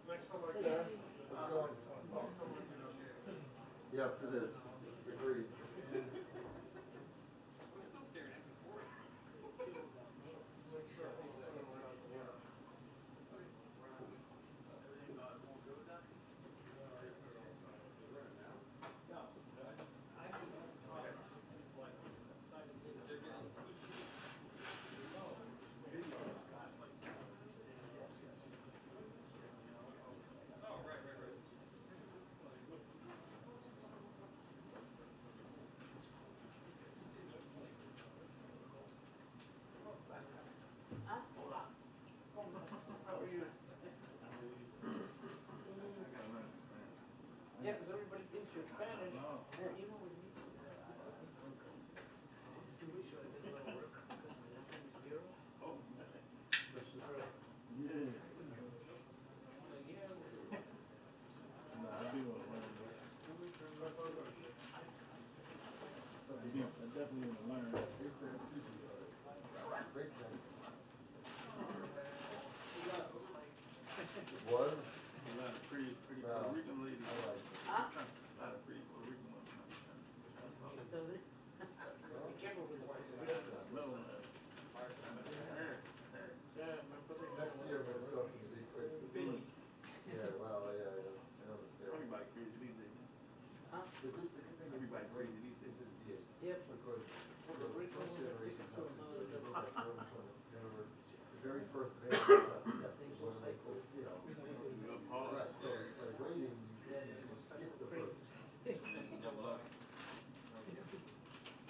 Hey there. How's it going? Yes, it is. Agreed. How are you? Yeah, because everybody thinks you're Spanish. No. Yeah, you know, with me, two weeks ago I did a little work because my last name is Vero. Oh. Versus her. Yeah. I'm like, yeah. Nah, I do want to learn. I definitely want to learn. I used to have two brothers. Great thing. It was? A lot of pretty Puerto Rican ladies. I like it. Huh? A lot of pretty Puerto Rican women. Does it? Be careful with the Puerto Rican. No, yeah, my brother. Next year I'm going to sell some Z6s. Vinny. Yeah, well, yeah, I know the feeling. Everybody crazy these days. Huh? The good thing everybody is crazy these days. This is Z8. Yep. Because the first generation comes in like the very first thing is one of the most, you know. Right, so by waiting, you skip the first.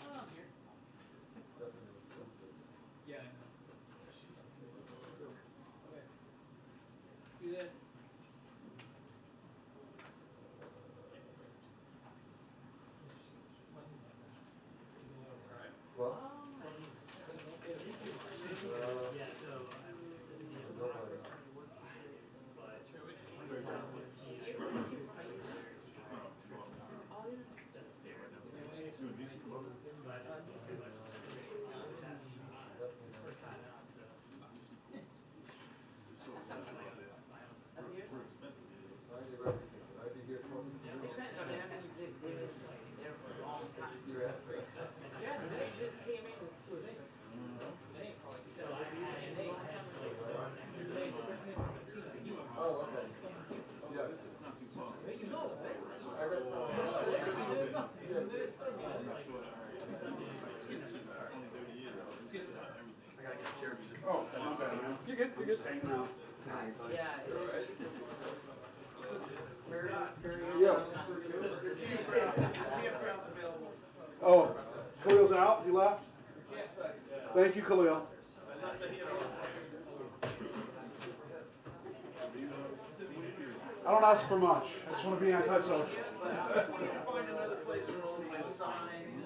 Oh, I'm here. Definitely princess. Yeah, I know. Okay. See that? Well, yeah, so nobody. But we're expensive. I do everything. Would I be here talking to you? Depends. I mean, I've been exhibiting there for a long time. Yeah, they just came in with two things. So I had a long time ago. Oh, okay. Yes. It's not too far. You know, right? I read. Only 30 years. I gotta get a chair. Oh, my bad, man. You're good. You're good. Yeah. Oh, Khalil's out? He left? Thank you, Khalil. I don't ask for much. I just want to be antisocial. Find another place where all these signs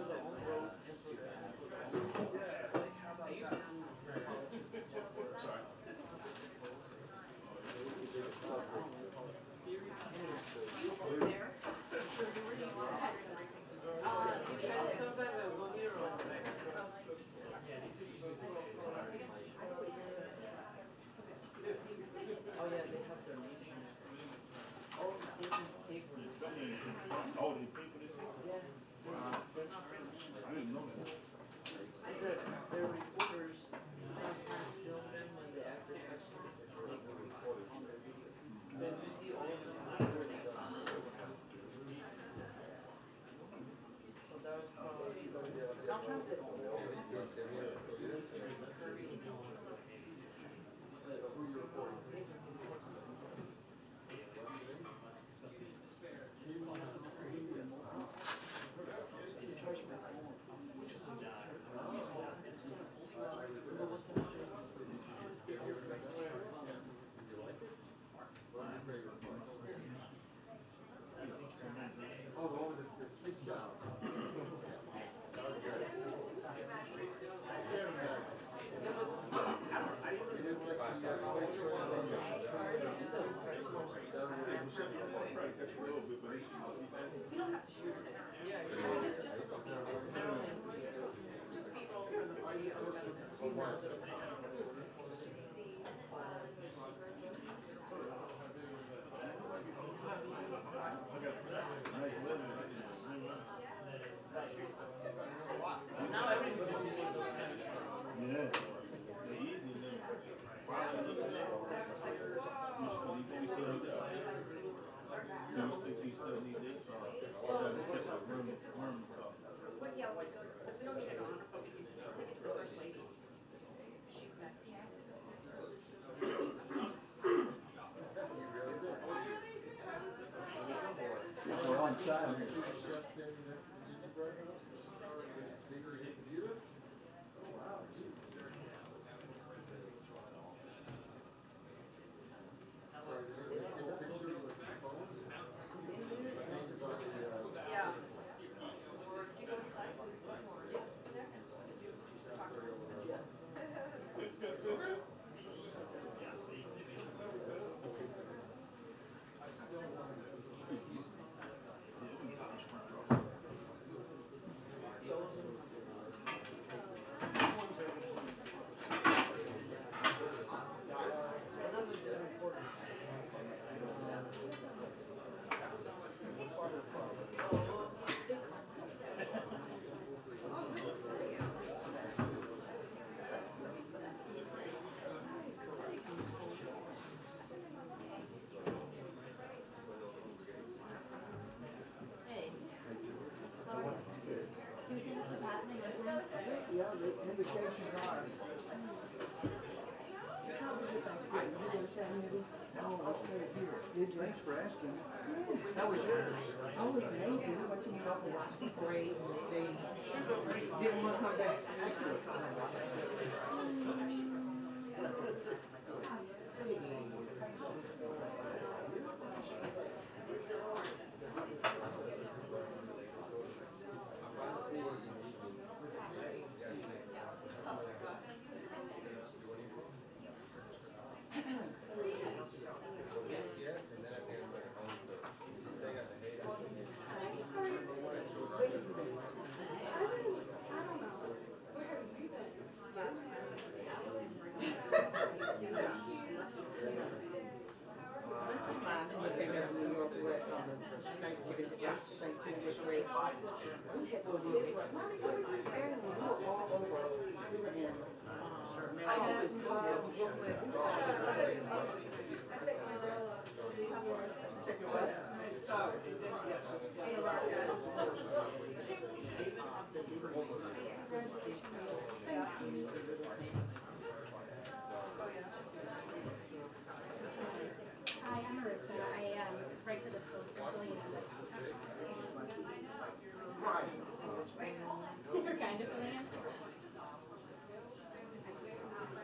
Oh yeah, they have their meeting. Oh, they just pay for it. Oh, they pay for this? Yeah. They're not free. I didn't know that. Their reporters sometimes film them when they ask their questions. They can record it on their video. So you see all of them after they stop. So that was probably. Sometimes they don't know. Oh, the one with the sweet shop. That was good. I can't imagine. You didn't like the toy train on the Now everybody uses those kind of Yeah. Easy now. Wow, look at that. You still need that. You still need this, or just kept the room top. Well, yeah, like, we don't need it on, but we can take it to the first lady. She's next. We're on time here. Jeff standing next to the gingerbread house, with his finger in the computer. Oh, wow, geez. Right, is it take a picture with the phone? Yeah. Or if you go inside, Yeah, the indications are. No, let's stay here. Thanks for asking. How was yours? I was amazing. Watching you up and watch the parade and the stage. Didn't want to come back. Actually. Hi, I'm Marissa. I write for the Post affiliate of the You're kind of familiar.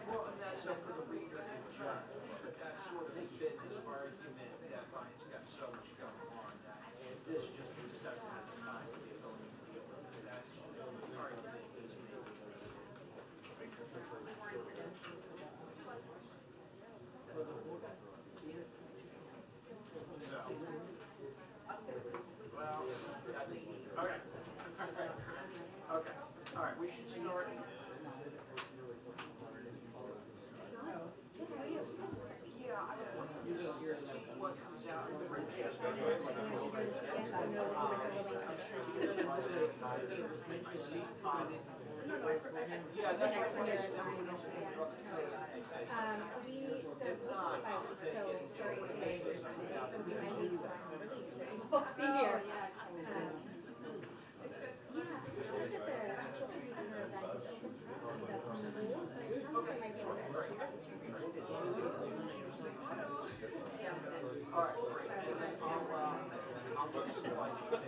Well, and that's up for the reader to judge, but that's sort of his business argument that Ryan's got so much going on that this just doesn't have the time to be able to deal with it. That's the argument he's making. Well, that's, okay. Okay, all right, we should start. Yeah, I don't want to see what comes out of the yeah, that's what I We, so starting today, we might need some relief. We'll be here. Yeah, I think that the actual producer of that is open to us, and that's on the board, but it sounds like it might be a little bit. all right, great. I'll look at the budget.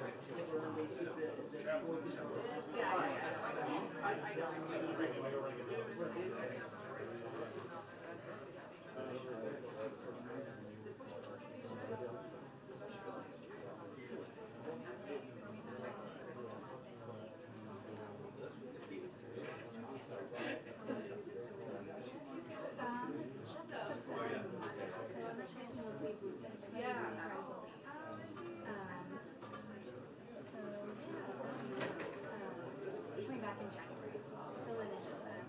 Coming back in January, so I'll fill in until then.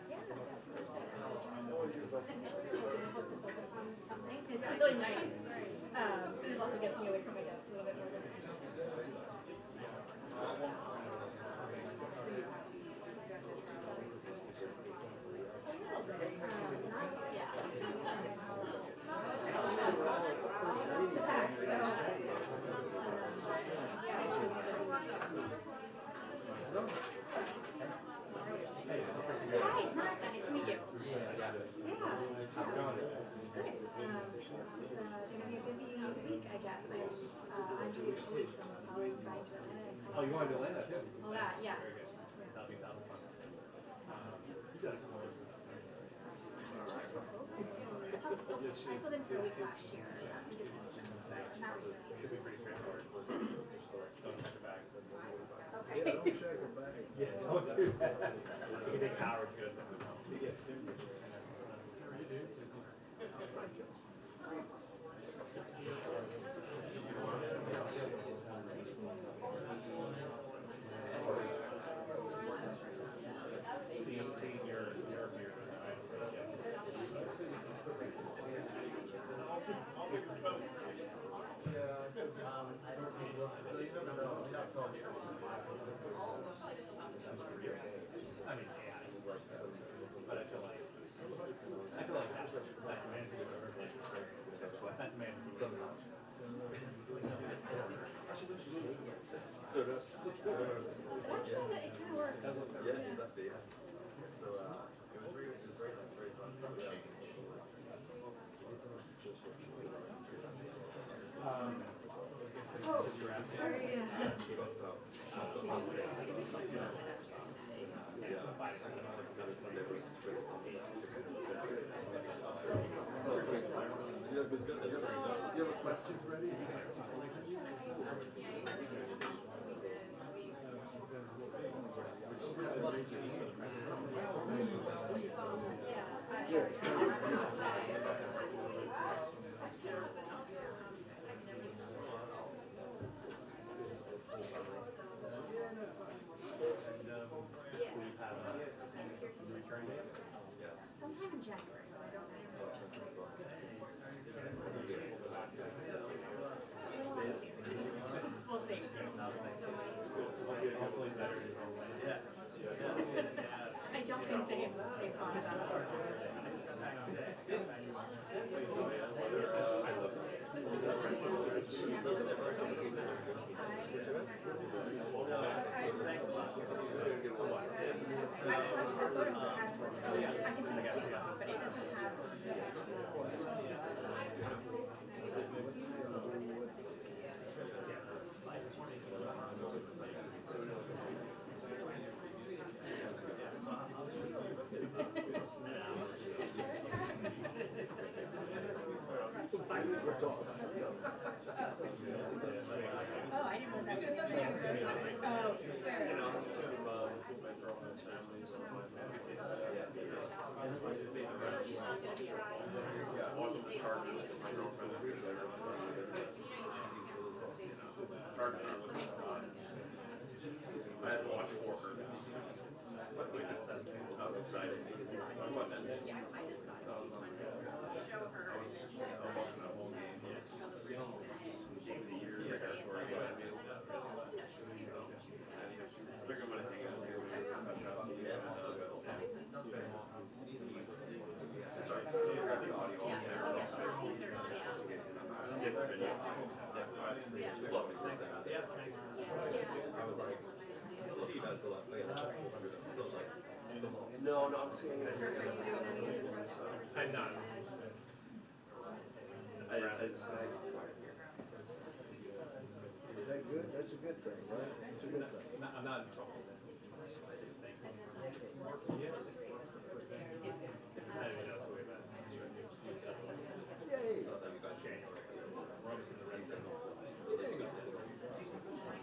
Yeah, so I hope to focus on something. It's really nice. also gets me to come my desk a little bit nervous. Hi, Marissa, nice to meet you. Yeah. How's it going? Good. This is gonna be a busy week, I guess. I'm Julia Colleague, so I'm probably flying to Atlanta. Oh, you going to Atlanta too? Well, that, yeah. Very good. That'll be fun. You got it. I filled in for a week last year. Not recently. Should be pretty straightforward. Don't check your bags. Okay. Yeah, don't check your bag. Yeah, don't do that. You can take hours to go to something. Yeah. I mean, yeah, but I feel like that's amazing. That's amazing. So that's. That's cool that it kind of works. Yeah, exactly, yeah. So, it was very nice, very fun. You have questions ready? Sometime in January, but I don't know. We'll see. I don't think they thought about it. Oh, I didn't realize that was the thing. Oh, fair enough. I had to watch for her. I was excited. I wasn't. I was watching that whole game. She's a year for it. They're going to hang out here. Sorry, I got the audio on camera. Different video. Love it. I was like, he does a lot. So like, no, I'm seeing it. I'm not. Is that good? That's a good thing, right? It's a good thing. I'm not in trouble. Yeah. I didn't know way back. Yay! January. We're almost in the red zone.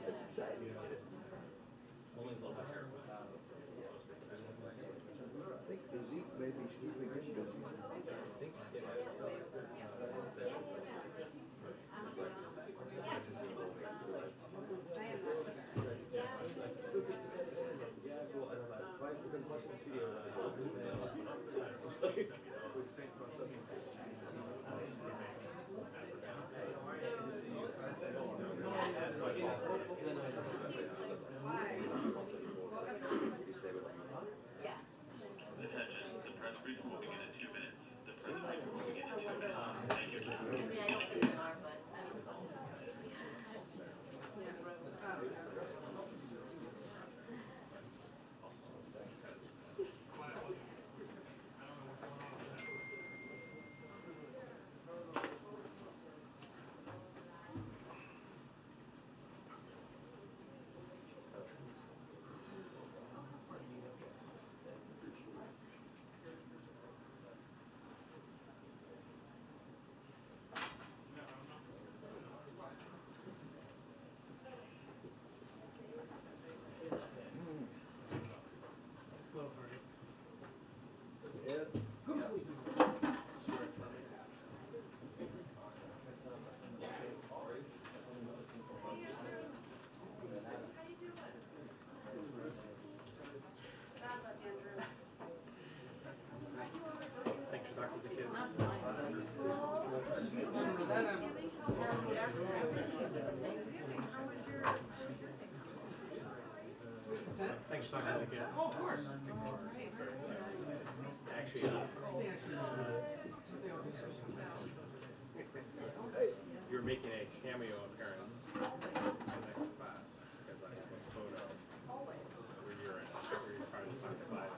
That's exciting. Only a little bit here. I think the Zeke may be sleeping in busy. something to get. Oh, of course. Actually, you're making a cameo appearance in the next class because I have a photo where you're in, where you're trying to find the class.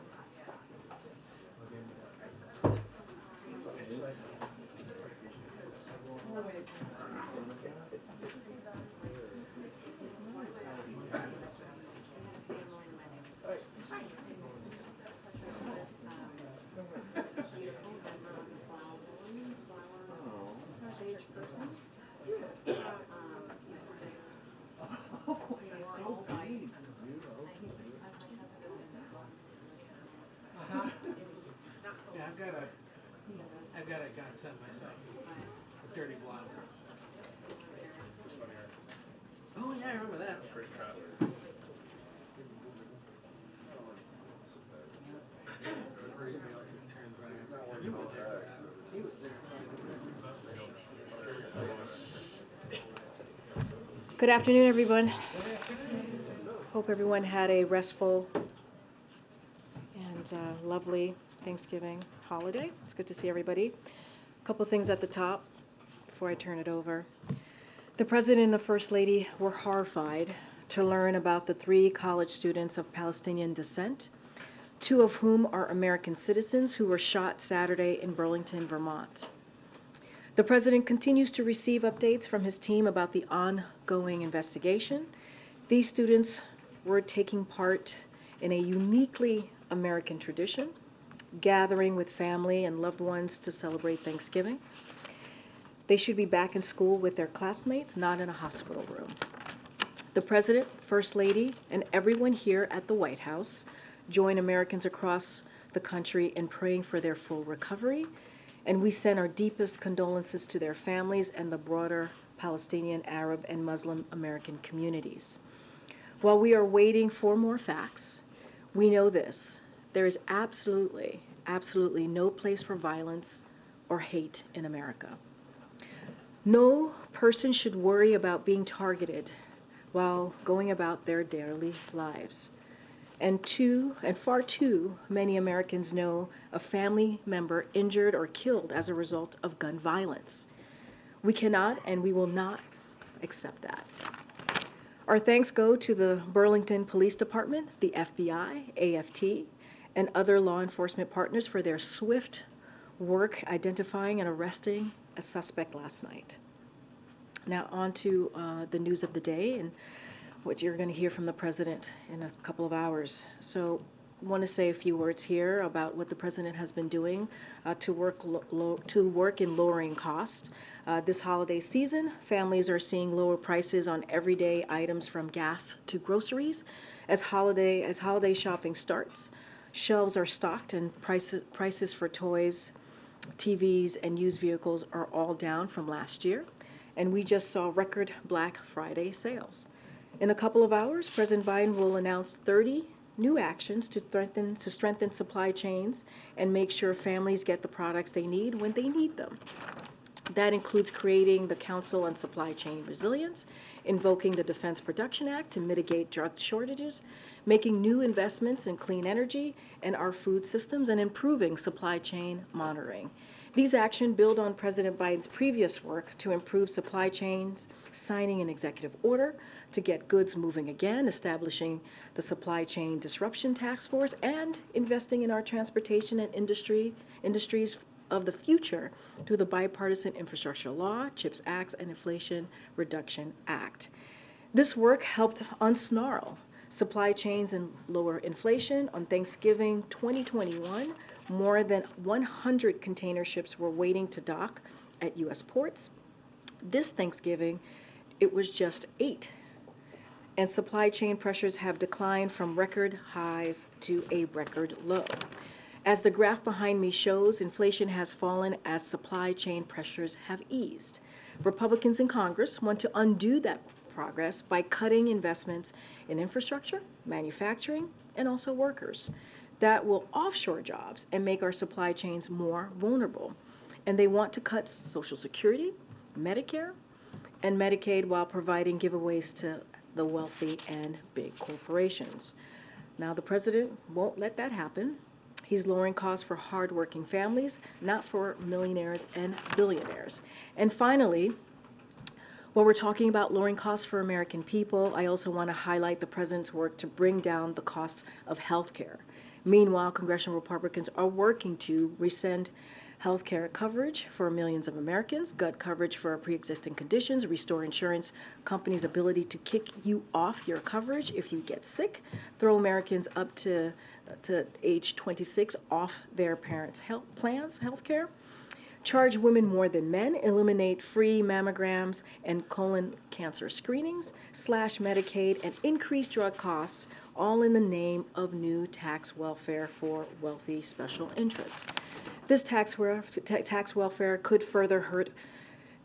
Yeah, I've got a godson myself, a dirty blonde. Oh yeah, I remember that. First try. He was there. He was there. Good afternoon, everyone. Hope everyone had a restful and lovely Thanksgiving holiday. It's good to see everybody. A couple things at the top before I turn it over. The President and the First Lady were horrified to learn about the 3 college students of Palestinian descent, 2 of whom are American citizens who were shot Saturday in Burlington, Vermont. The President continues to receive updates from his team about the ongoing investigation. These students were taking part in a uniquely American tradition, gathering with family and loved ones to celebrate Thanksgiving. They should be back in school with their classmates, not in a hospital room. The President, First Lady, and everyone here at the White House join Americans across the country in praying for their full recovery, and we send our deepest condolences to their families and the broader Palestinian, Arab, and Muslim American communities. While we are waiting for more facts, we know this: there is absolutely no place for violence or hate in America. No person should worry about being targeted while going about their daily lives. And far too many Americans know a family member injured or killed as a result of gun violence. We cannot and we will not accept that. Our thanks go to the Burlington Police Department, the FBI, AFT, and other law enforcement partners for their swift work identifying and arresting a suspect last night. Now on to the news of the day and what you're going to hear from the President in a couple of hours. So I want to say a few words here about what the President has been doing to work in lowering cost. This holiday season, families are seeing lower prices on everyday items from gas to groceries. As holiday shopping starts, shelves are stocked and prices for toys, TVs, and used vehicles are all down from last year. And we just saw record Black Friday sales. In a couple of hours, President Biden will announce 30 new actions to strengthen supply chains and make sure families get the products they need when they need them. That includes creating the Council on Supply Chain Resilience, invoking the Defense Production Act to mitigate drug shortages, making new investments in clean energy and our food systems, and improving supply chain monitoring. These actions build on President Biden's previous work to improve supply chains, signing an executive order to get goods moving again, establishing the Supply Chain Disruption Task Force, and investing in our transportation and industries of the future through the Bipartisan Infrastructure Law, CHIPS Act, and Inflation Reduction Act. This work helped unsnarl supply chains and lower inflation. On Thanksgiving 2021, more than 100 container ships were waiting to dock at U.S. ports. This Thanksgiving, it was just 8. And supply chain pressures have declined from record highs to a record low. As the graph behind me shows, inflation has fallen as supply chain pressures have eased. Republicans in Congress want to undo that progress by cutting investments in infrastructure, manufacturing, and also workers. That will offshore jobs and make our supply chains more vulnerable. And they want to cut Social Security, Medicare, and Medicaid while providing giveaways to the wealthy and big corporations. Now, the president won't let that happen. He's lowering costs for hardworking families, not for millionaires and billionaires. And finally, while we're talking about lowering costs for American people, I also want to highlight the president's work to bring down the cost of health care. Meanwhile, congressional Republicans are working to rescind health care coverage for millions of Americans, gut coverage for pre-existing conditions, restore insurance companies' ability to kick you off your coverage if you get sick, throw Americans up to age 26 off their parents' health care, charge women more than men, eliminate free mammograms and colon cancer screenings, slash Medicaid, and increase drug costs, all in the name of new tax welfare for wealthy special interests. This tax welfare could further hurt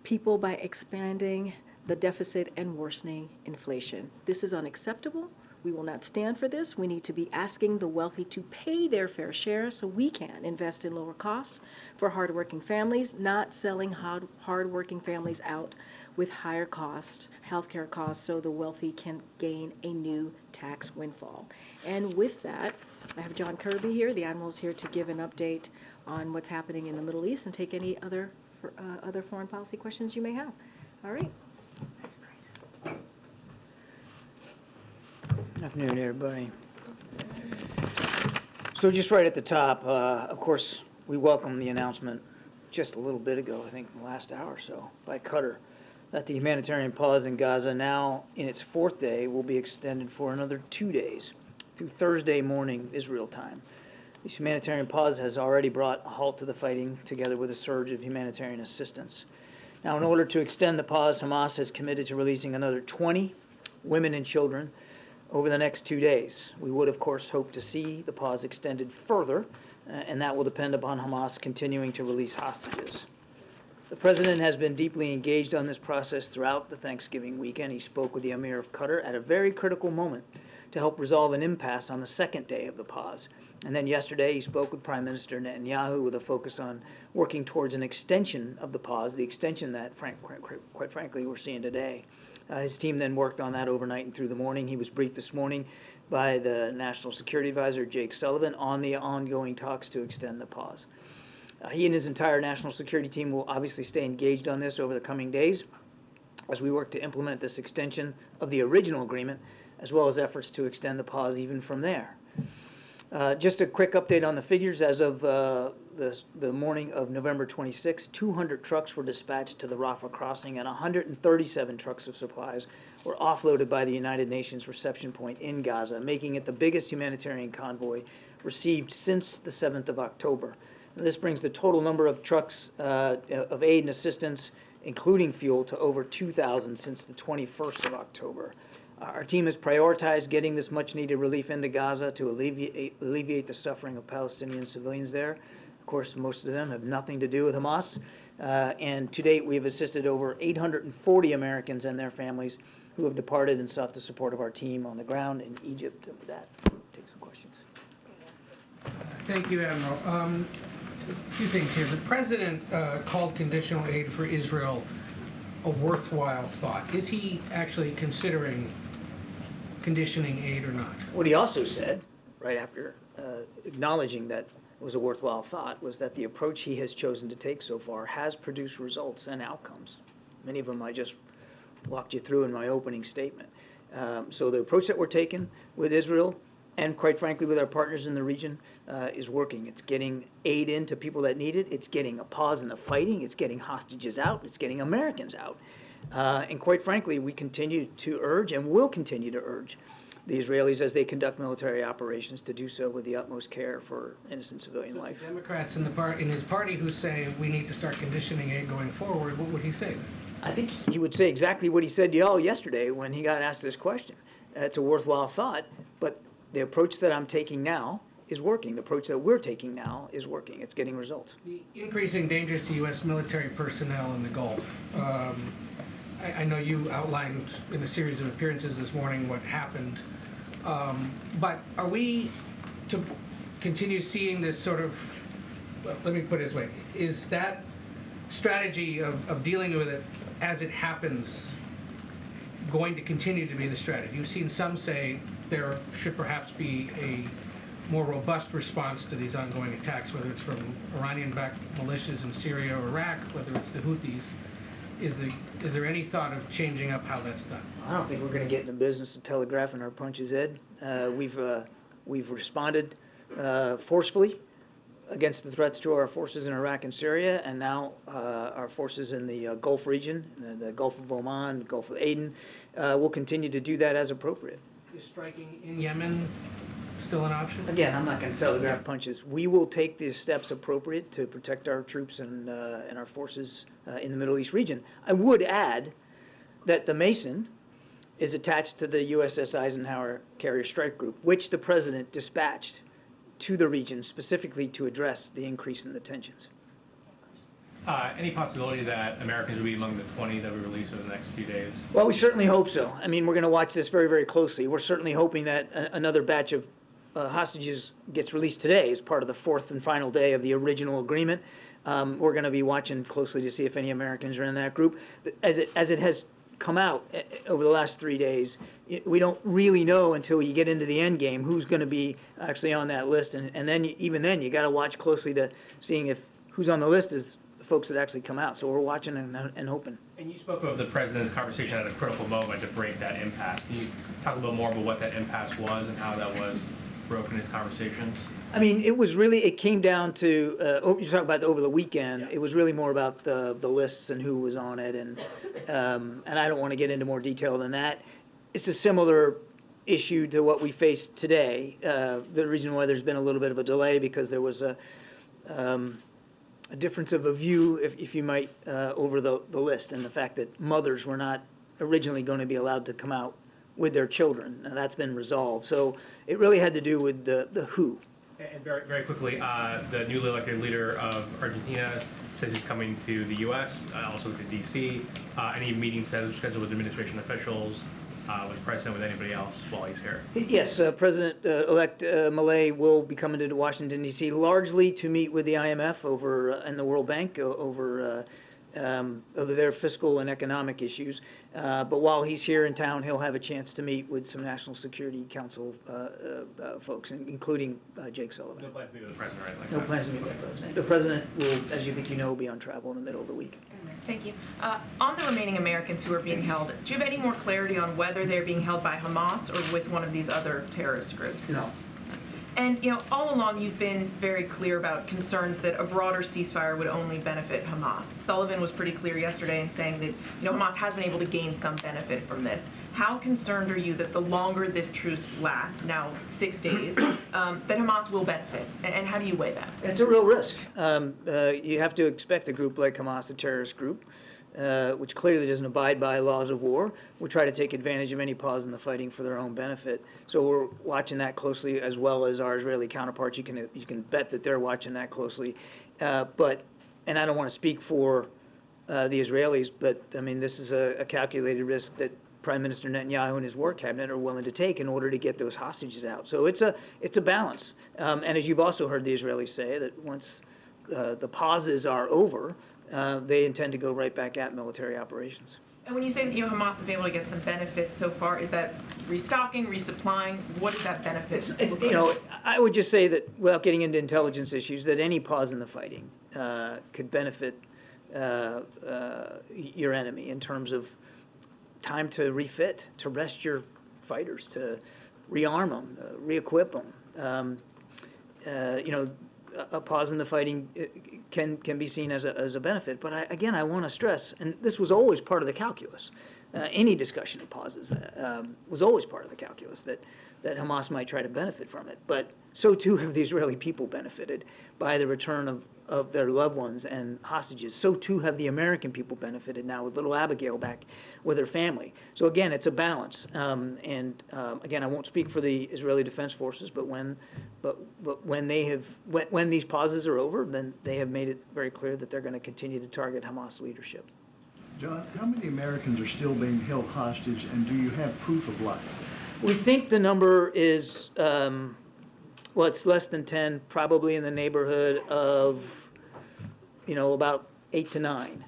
people by expanding the deficit and worsening inflation. This is unacceptable. We will not stand for this. We need to be asking the wealthy to pay their fair share so we can invest in lower costs for hardworking families, not selling hardworking families out with higher cost healthcare costs so the wealthy can gain a new tax windfall. And with that, I have John Kirby here. The Admiral's here to give an update on what's happening in the Middle East and take any other foreign policy questions you may have. All right. Good afternoon, everybody. So just right at the top, of course, we welcome the announcement just a little bit ago, I think in the last hour or so, by Qatar, that the humanitarian pause in Gaza, now in its 4th day, will be extended for another 2 days through Thursday morning Israel time. This humanitarian pause has already brought a halt to the fighting, together with a surge of humanitarian assistance. Now, in order to extend the pause, Hamas has committed to releasing another 20 women and children over the next 2 days. We would, of course, hope to see the pause extended further, and that will depend upon Hamas continuing to release hostages. The president has been deeply engaged on this process throughout the Thanksgiving weekend. He spoke with the Emir of Qatar at a very critical moment to help resolve an impasse on the 2nd day of the pause. And then yesterday, he spoke with Prime Minister Netanyahu with a focus on working towards an extension of the pause, the extension that, quite frankly, we're seeing today. His team then worked on that overnight and through the morning. He was briefed this morning by the National Security Advisor, Jake Sullivan, on the ongoing talks to extend the pause. He and his entire national security team will obviously stay engaged on this over the coming days as we work to implement this extension of the original agreement, as well as efforts to extend the pause even from there. Just a quick update on the figures. As of the morning of November 26, 200 trucks were dispatched to the Rafah crossing, and 137 trucks of supplies were offloaded by the United Nations reception point in Gaza, making it the biggest humanitarian convoy received since the 7th of October. And this brings the total number of trucks of aid and assistance, including fuel, to over 2,000 since the 21st of October. Our team has prioritized getting this much-needed relief into Gaza to alleviate the suffering of Palestinian civilians there. Of course, most of them have nothing to do with Hamas. And to date, we have assisted over 840 Americans and their families who have departed and sought the support of our team on the ground in Egypt. And with that, take some questions. Thank you, Admiral. A few things here. The president called conditional aid for Israel a worthwhile thought. Is he actually considering conditioning aid or not? What he also said, right after acknowledging that it was a worthwhile thought, was that the approach he has chosen to take so far has produced results and outcomes. Many of them I just walked you through in my opening statement. So the approach that we're taking with Israel, and quite frankly with our partners in the region, is working. It's getting aid into people that need it. It's getting a pause in the fighting. It's getting hostages out. It's getting Americans out. And quite frankly, we continue to urge and will continue to urge the Israelis as they conduct military operations to do so with the utmost care for innocent civilian life. The Democrats in his party who say we need to start conditioning aid going forward, what would he say? I think he would say exactly what he said to y'all yesterday when he got asked this question. It's a worthwhile thought, but the approach that I'm taking now is working. The approach that we're taking now is working. It's getting results. The increasing dangers to U.S. military personnel in the Gulf. I know you outlined in a series of appearances this morning what happened, but are we to continue seeing this sort of, well, let me put it this way, is that strategy of dealing with it as it happens going to continue to be the strategy? You've seen some say there should perhaps be a more robust response to these ongoing attacks, whether it's from Iranian-backed militias in Syria or Iraq, whether it's the Houthis. Is there any thought of changing up how that's done? I don't think we're going to get in the business of telegraphing our punches, Ed. We've responded forcefully against the threats to our forces in Iraq and Syria, and now our forces in the Gulf region, the Gulf of Oman, the Gulf of Aden, will continue to do that as appropriate. Is striking in Yemen still an option? Again, I'm not going to telegraph punches. We will take the steps appropriate to protect our troops and our forces in the Middle East region. I would add that the Mason is attached to the USS Eisenhower Carrier Strike Group, which the President dispatched to the region specifically to address the increase in the tensions. Any possibility that Americans will be among the 20 that we release over the next few days? Well, we certainly hope so. I mean, we're going to watch this very, very closely. We're certainly hoping that another batch of hostages gets released today as part of the fourth and final day of the original agreement. We're going to be watching closely to see if any Americans are in that group. As it has come out over the last 3 days, we don't really know until you get into the end game who's going to be actually on that list, and then even then you got to watch closely to seeing if who's on the list is the folks that actually come out. So we're watching and hoping. And you spoke of the President's conversation at a critical moment to break that impasse. Can you talk a little more about what that impasse was and how that was broken in his conversations? I mean, it came down to, you're talking about over the weekend, it was really more about the lists and who was on it, and I don't want to get into more detail than that. It's a similar issue to what we faced today. The reason why there's been a little bit of a delay because there was a difference of a view, if you might, over the list, and the fact that mothers were not originally going to be allowed to come out with their children, and that's been resolved. So it really had to do with the who. And very, very quickly, the newly elected leader of Argentina says he's coming to the U.S., also to D.C. Any meetings scheduled with administration officials, with the president, with anybody else while he's here? Yes, President-elect Milei will be coming to Washington, D.C., largely to meet with the IMF and the World Bank over their fiscal and economic issues. But while he's here in town, he'll have a chance to meet with some National Security Council folks, including Jake Sullivan. No plans to meet with the president, right? No plans to meet with the president. The president will, as you think you know, be on travel in the middle of the week. Thank you. On the remaining Americans who are being held, do you have any more clarity on whether they're being held by Hamas or with one of these other terrorist groups? No. And, all along you've been very clear about concerns that a broader ceasefire would only benefit Hamas. Sullivan was pretty clear yesterday in saying that, Hamas has been able to gain some benefit from this. How concerned are you that the longer this truce lasts, now 6 days, that Hamas will benefit? And how do you weigh that? It's a real risk. You have to expect a group like Hamas, a terrorist group, which clearly doesn't abide by laws of war, will try to take advantage of any pause in the fighting for their own benefit. So we're watching that closely, as well as our Israeli counterparts. You can bet that they're watching that closely. And I don't want to speak for the Israelis, but I mean, this is a calculated risk that Prime Minister Netanyahu and his war cabinet are willing to take in order to get those hostages out. So it's a balance. And as you've also heard the Israelis say, that once the pauses are over, they intend to go right back at military operations. And when you say that Hamas has been able to get some benefit so far, is that restocking, resupplying? What does that benefit look like? I would just say that, without getting into intelligence issues, that any pause in the fighting could benefit your enemy in terms of time to refit, to rest your fighters, to rearm them, re-equip them. A pause in the fighting can be seen as a benefit. But I want to stress, and this was always part of the calculus, any discussion of pauses was always part of the calculus, that Hamas might try to benefit from it. But so too have the Israeli people benefited by the return of their loved ones and hostages. So too have the American people benefited now with little Abigail back with her family. So again, it's a balance. Again, I won't speak for the Israeli Defense Forces, but when these pauses are over, then they have made it very clear that they're going to continue to target Hamas leadership. John, how many Americans are still being held hostage, and do you have proof of life? We think the number is, it's less than 10, probably in the neighborhood of, about 8 to 9.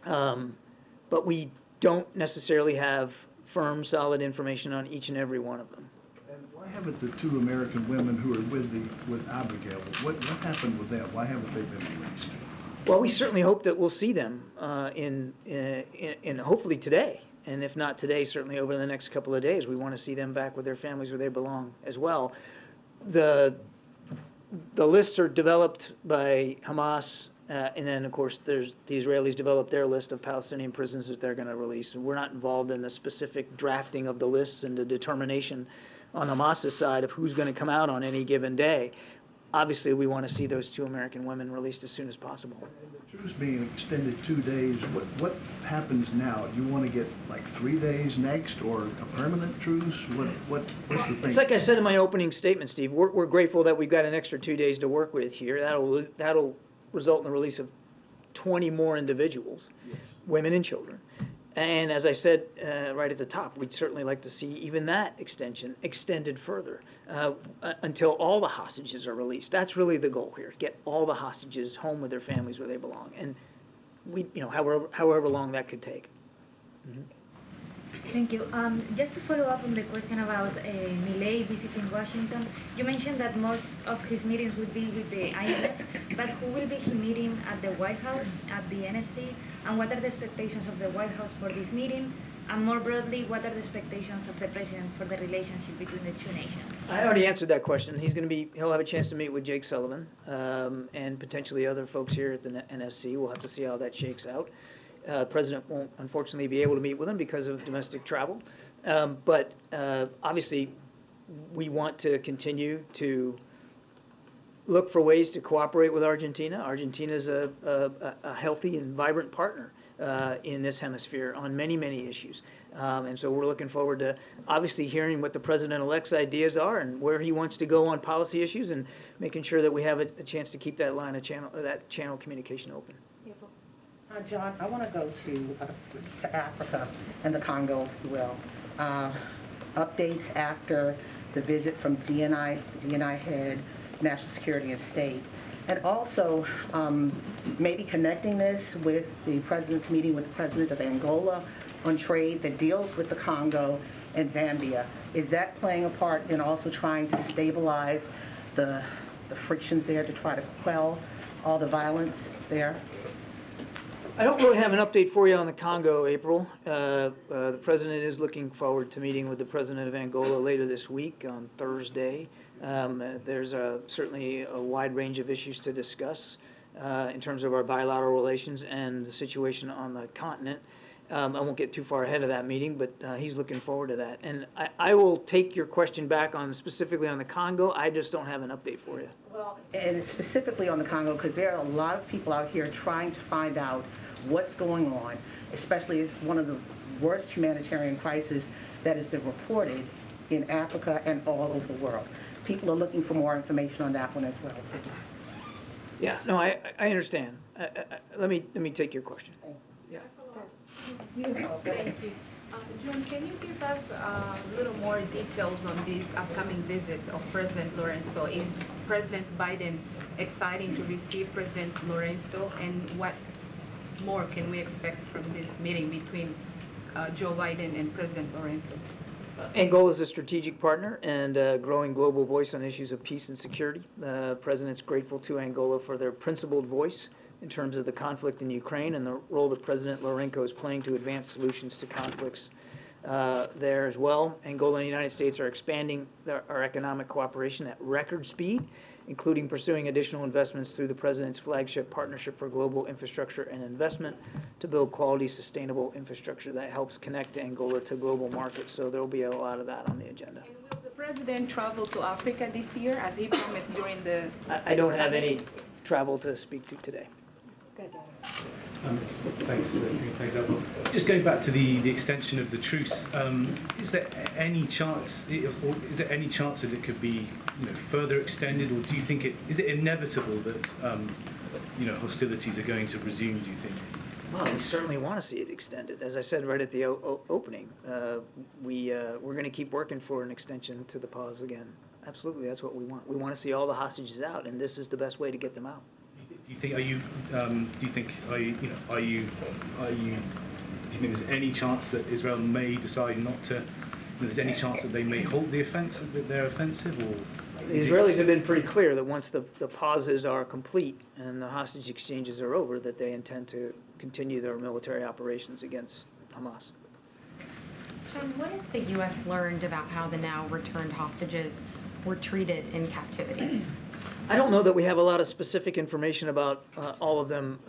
But we don't necessarily have firm, solid information on each and every one of them. And why haven't the two American women who are with Abigail, what happened with them? Why haven't they been released? Well, we certainly hope that we'll see them in hopefully today. And if not today, certainly over the next couple of days. We want to see them back with their families where they belong as well. The lists are developed by Hamas, and then, of course, the Israelis develop their list of Palestinian prisoners that they're going to release. And we're not involved in the specific drafting of the lists and the determination on Hamas's side of who's going to come out on any given day. Obviously, we want to see those two American women released as soon as possible. And the truce being extended 2 days, what happens now? Do you want to get like 3 days next, or a permanent truce? What's the thing? It's like I said in my opening statement, Steve. We're grateful that we've got an extra 2 days to work with here. That'll result in the release of 20 more individuals, yes, women and children. And as I said right at the top, we'd certainly like to see even that extension extended further until all the hostages are released. That's really the goal here: get all the hostages home with their families where they belong, and however long that could take. Mm-hmm. Thank you. Just to follow up on the question about Milei visiting Washington, you mentioned that most of his meetings would be with the IMF, but who will be he meeting at the White House, at the NSC, and what are the expectations of the White House for this meeting? And more broadly, what are the expectations of the president for the relationship between the two nations? I already answered that question. He'll have a chance to meet with Jake Sullivan and potentially other folks here at the NSC. We'll have to see how that shakes out. The president won't, unfortunately, be able to meet with him because of domestic travel. But obviously, we want to continue to look for ways to cooperate with Argentina. Argentina is a healthy and vibrant partner in this hemisphere on many, many issues. And so we're looking forward to obviously hearing what the president-elect's ideas are and where he wants to go on policy issues, and making sure that we have a chance to keep that channel communication open. John, I want to go to Africa and the Congo, if you will. Updates after the visit from DNI head, National Security and State, and also maybe connecting this with the president's meeting with the president of Angola on trade that deals with the Congo and Zambia. Is that playing a part in also trying to stabilize the frictions there, to try to quell all the violence there? I don't really have an update for you on the Congo, April. The president is looking forward to meeting with the president of Angola later this week on Thursday. There's certainly a wide range of issues to discuss in terms of our bilateral relations and the situation on the continent. I won't get too far ahead of that meeting, but he's looking forward to that. And I will take your question back on specifically on the Congo. I just don't have an update for you. Well, and specifically on the Congo, because there are a lot of people out here trying to find out what's going on, especially it's one of the worst humanitarian crises that has been reported in Africa and all over the world. People are looking for more information on that one as well, please. Yeah, no, I understand. Let me take your question. Yeah. Thank you. John, can you give us a little more details on this upcoming visit of President Lorenzo? Is President Biden excited to receive President Lorenzo, and what more can we expect from this meeting between Joe Biden and President Lorenzo? Angola is a strategic partner and a growing global voice on issues of peace and security. The President's grateful to Angola for their principled voice in terms of the conflict in Ukraine and the role that President Lourenço is playing to advance solutions to conflicts there as well. Angola and the United States are expanding our economic cooperation at record speed, including pursuing additional investments through the President's flagship Partnership for Global Infrastructure and Investment to build quality, sustainable infrastructure that helps connect Angola to global markets. So there will be a lot of that on the agenda. And will the President travel to Africa this year, as he promised during the... I don't have any travel to speak to today. Thanks, Alvaro. Just going back to the extension of the truce, is there any chance, or is there any chance that it could be, further extended, or do you think is it inevitable that, hostilities are going to resume? Do you think? Well, we certainly want to see it extended. As I said right at the opening, we're going to keep working for an extension to the pause again. Absolutely, that's what we want. We want to see all the hostages out, and this is the best way to get them out. Do you think? Are you Do you think there's any chance that Israel may decide not to? There's any chance that they may halt the offensive, that they're offensive, or? The Israelis have been pretty clear that once the pauses are complete and the hostage exchanges are over, that they intend to continue their military operations against Hamas. John, what has the U.S. learned about how the now returned hostages were treated in captivity? I don't know that we have a lot of specific information about all of them.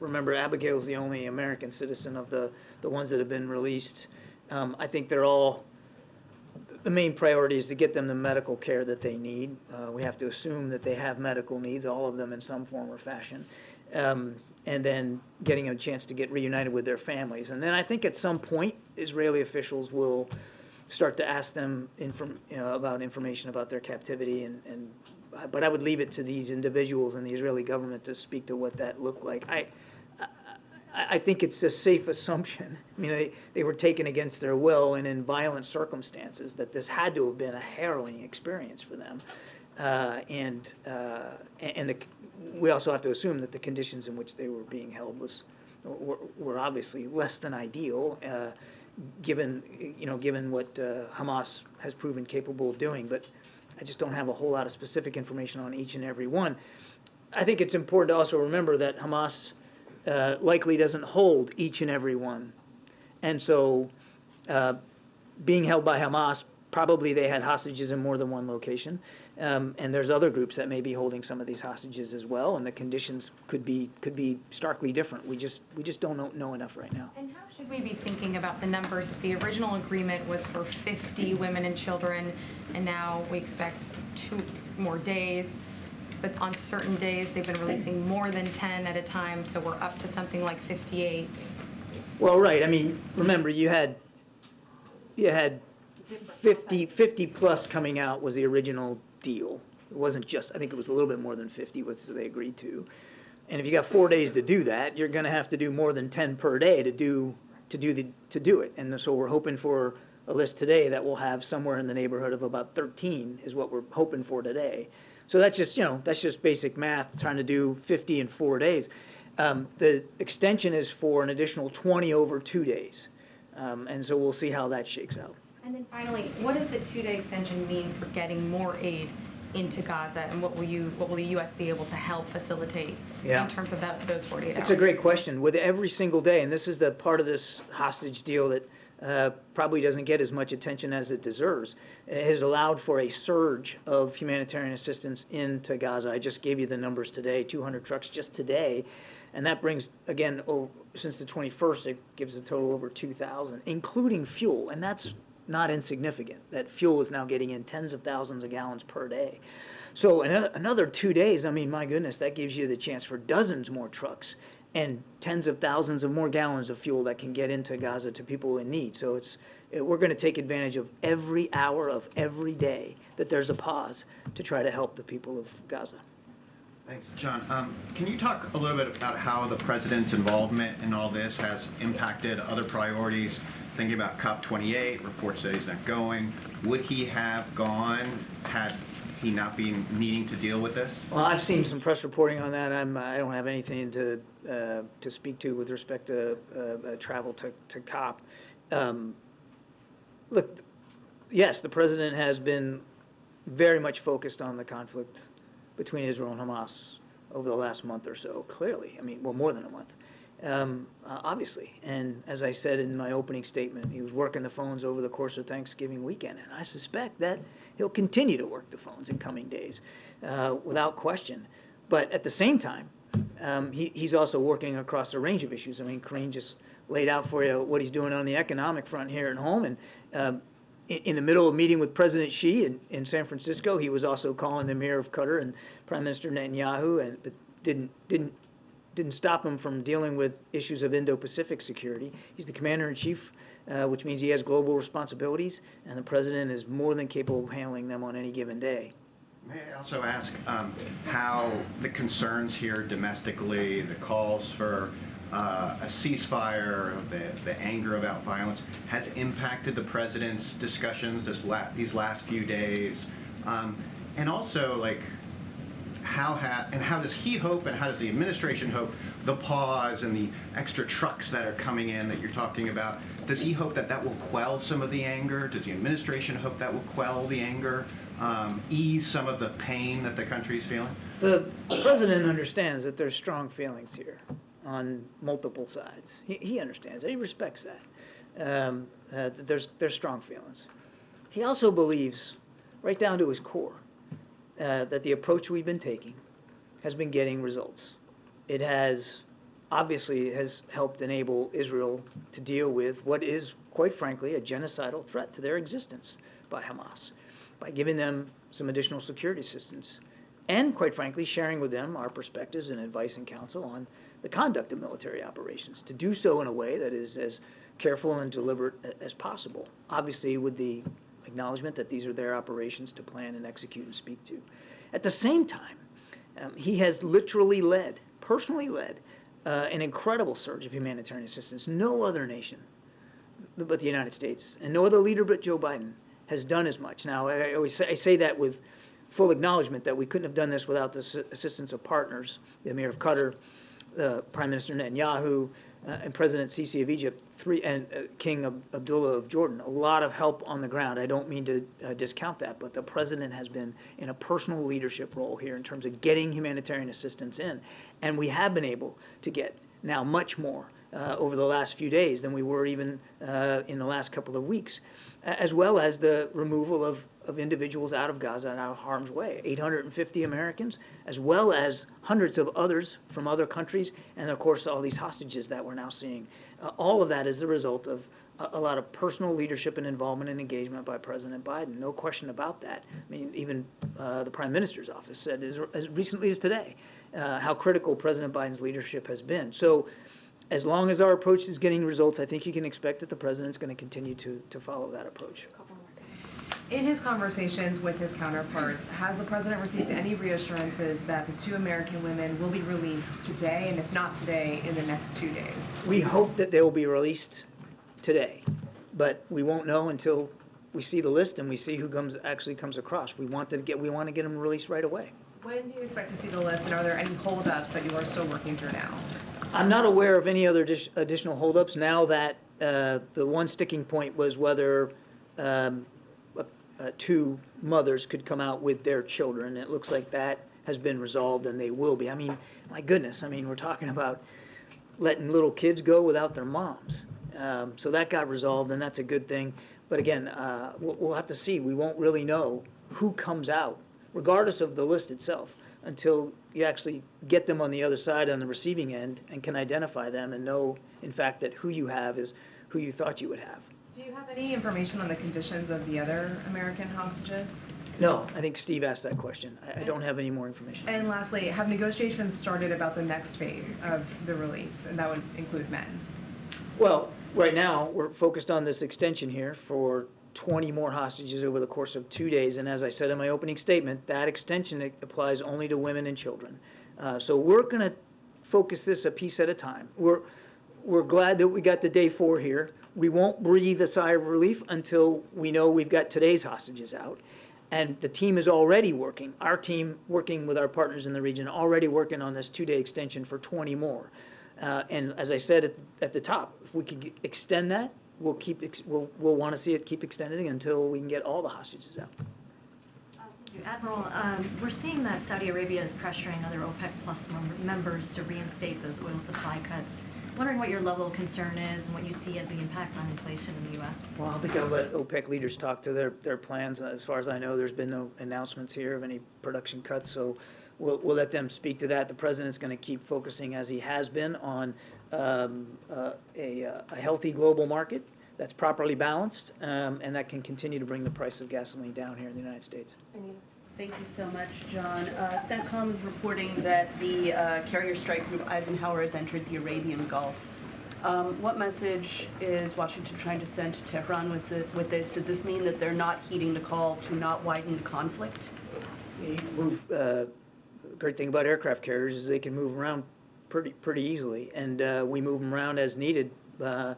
Remember, Abigail's the only American citizen of the ones that have been released. I think they're all, the main priority is to get them the medical care that they need. We have to assume that they have medical needs, all of them in some form or fashion. And then getting a chance to get reunited with their families. And then I think at some point, Israeli officials will start to ask them about information about their captivity. But I would leave it to these individuals and the Israeli government to speak to what that looked like. I think it's a safe assumption. I mean, they were taken against their will and in violent circumstances, that this had to have been a harrowing experience for them. We also have to assume that the conditions in which they were being held were obviously less than ideal, given what Hamas has proven capable of doing. But I just don't have a whole lot of specific information on each and every one. I think it's important to also remember that Hamas likely doesn't hold each and every one, and so being held by Hamas, probably they had hostages in more than one location. And there's other groups that may be holding some of these hostages as well, and the conditions could be starkly different. We just don't know enough right now. And how should we be thinking about the numbers? If the original agreement was for 50 women and children, and now we expect 2 more days, but on certain days they've been releasing more than 10 at a time, so we're up to something like 58. Well, right. I mean, remember you had 50 plus coming out was the original deal. It wasn't just, I think it was a little bit more than 50 was they agreed to. And if you got 4 days to do that, you're going to have to do more than 10 per day to do it. And so we're hoping for a list today that will have somewhere in the neighborhood of about 13 is what we're hoping for today. So that's just basic math, trying to do 50 in 4 days. The extension is for an additional 20 over 2 days. And so we'll see how that shakes out. And then finally, what does the 2-day extension mean for getting more aid into Gaza, and what will the U.S. be able to help facilitate in terms of those 48 hours? It's a great question. With every single day, and this is the part of this hostage deal that probably doesn't get as much attention as it deserves, it has allowed for a surge of humanitarian assistance into Gaza. I just gave you the numbers today, 200 trucks just today. And that brings, again, since the 21st, it gives a total over 2,000, including fuel. And that's not insignificant. That fuel is now getting in tens of thousands of gallons per day. So another 2 days, I mean, my goodness, that gives you the chance for dozens more trucks and tens of thousands of more gallons of fuel that can get into Gaza to people in need. So we're going to take advantage of every hour of every day that there's a pause to try to help the people of Gaza. Thanks, John. Can you talk a little bit about how the president's involvement in all this has impacted other priorities? Thinking about COP28, reports that he's not going. Would he have gone had he not been needing to deal with this? Well, I've seen some press reporting on that. I don't have anything to speak to with respect to travel to COP. Look, yes, the president has been very much focused on the conflict between Israel and Hamas over the last month or so, clearly. I mean, well, more than a month. Obviously, and as I said in my opening statement, he was working the phones over the course of Thanksgiving weekend, and I suspect that he'll continue to work the phones in coming days, without question. But at the same time, he's also working across a range of issues. I mean, Karine just laid out for you what he's doing on the economic front here at home, and in the middle of meeting with President Xi in San Francisco, he was also calling the Emir of Qatar and Prime Minister Netanyahu, and but didn't stop him from dealing with issues of Indo-Pacific security. He's the commander-in-chief, which means he has global responsibilities, and the president is more than capable of handling them on any given day. May I also ask how the concerns here domestically, the calls for a ceasefire, the anger about violence, has impacted the president's discussions these last few days? And also, like, how does he hope and how does the administration hope the pause and the extra trucks that are coming in that you're talking about, does he hope that that will quell some of the anger? Does the administration hope that will quell the anger, ease some of the pain that the country is feeling? The president understands that there's strong feelings here on multiple sides. He understands that. He respects that. There's strong feelings. He also believes, right down to his core, that the approach we've been taking has been getting results. It has helped enable Israel to deal with what is, quite frankly, a genocidal threat to their existence by Hamas, by giving them some additional security assistance, and quite frankly, sharing with them our perspectives and advice and counsel on the conduct of military operations, to do so in a way that is as careful and deliberate as possible, obviously with the acknowledgement that these are their operations to plan and execute and speak to. At the same time, he has literally personally led, an incredible surge of humanitarian assistance. No other nation but the United States, and no other leader but Joe Biden has done as much. Now, I say that with full acknowledgement that we couldn't have done this without the assistance of partners, the Emir of Qatar, Prime Minister Netanyahu, and President Sisi of Egypt, and King Abdullah of Jordan. A lot of help on the ground. I don't mean to discount that, but the president has been in a personal leadership role here in terms of getting humanitarian assistance in. And we have been able to get now much more over the last few days than we were even in the last couple of weeks, as well as the removal of individuals out of Gaza and out of harm's way. 850 Americans, as well as hundreds of others from other countries, and of course all these hostages that we're now seeing. All of that is the result of a lot of personal leadership and involvement and engagement by President Biden. No question about that. I mean, even the Prime Minister's office said as recently as today how critical President Biden's leadership has been. So as long as our approach is getting results, I think you can expect that the president's going to continue to follow that approach. In his conversations with his counterparts, has the president received any reassurances that the 2 American women will be released today, and if not today, in the next 2 days? We hope that they will be released today, but we won't know until we see the list and we see who actually comes across. We want to get them released right away. When do you expect to see the list, and are there any holdups that you are still working through now? I'm not aware of any other additional holdups now that the one sticking point was whether 2 mothers could come out with their children. It looks like that has been resolved, and they will be. I mean, my goodness, we're talking about letting little kids go without their moms. So that got resolved, and that's a good thing. But again, we'll have to see. We won't really know who comes out, regardless of the list itself, until you actually get them on the other side, on the receiving end, and can identify them and know, in fact, that who you have is who you thought you would have. Do you have any information on the conditions of the other American hostages? No, I think Steve asked that question. I don't have any more information. And lastly, have negotiations started about the next phase of the release, and that would include men? Well, right now, we're focused on this extension here for 20 more hostages over the course of 2 days, and as I said in my opening statement, that extension applies only to women and children. So we're going to focus this a piece at a time. We're glad that we got to day 4 here. We won't breathe a sigh of relief until we know we've got today's hostages out. And the team is already working, our team working with our partners in the region, already working on this 2-day extension for 20 more. And as I said at the top, if we could extend that, we'll want to see it keep extending until we can get all the hostages out. Admiral, we're seeing that Saudi Arabia is pressuring other OPEC Plus members to reinstate those oil supply cuts. Wondering what your level of concern is and what you see as the impact on inflation in the U.S. Well, I think I'll let OPEC leaders talk to their plans. As far as I know, there's been no announcements here of any production cuts, so we'll let them speak to that. The president's going to keep focusing, as he has been, on a healthy global market that's properly balanced and that can continue to bring the price of gasoline down here in the United States. Thank you so much, John. CENTCOM is reporting that the carrier strike group Eisenhower has entered the Arabian Gulf. What message is Washington trying to send to Tehran with this? Does this mean that they're not heeding the call to not widen the conflict? The great thing about aircraft carriers is they can move around pretty easily, and we move them around as needed to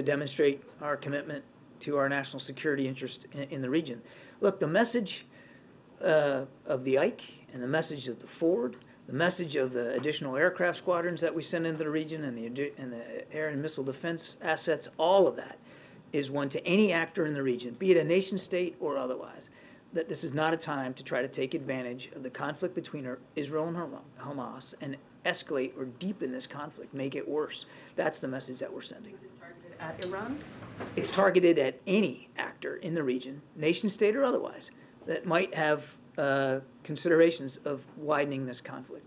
demonstrate our commitment to our national security interest in the region. Look, the message of the Ike and the message of the forward, the message of the additional aircraft squadrons that we send into the region and the air and missile defense assets, all of that is one to any actor in the region, be it a nation state or otherwise, that this is not a time to try to take advantage of the conflict between Israel and Hamas and escalate or deepen this conflict, make it worse. That's the message that we're sending. Is it targeted at Iran? It's targeted at any actor in the region, nation state or otherwise, that might have considerations of widening this conflict.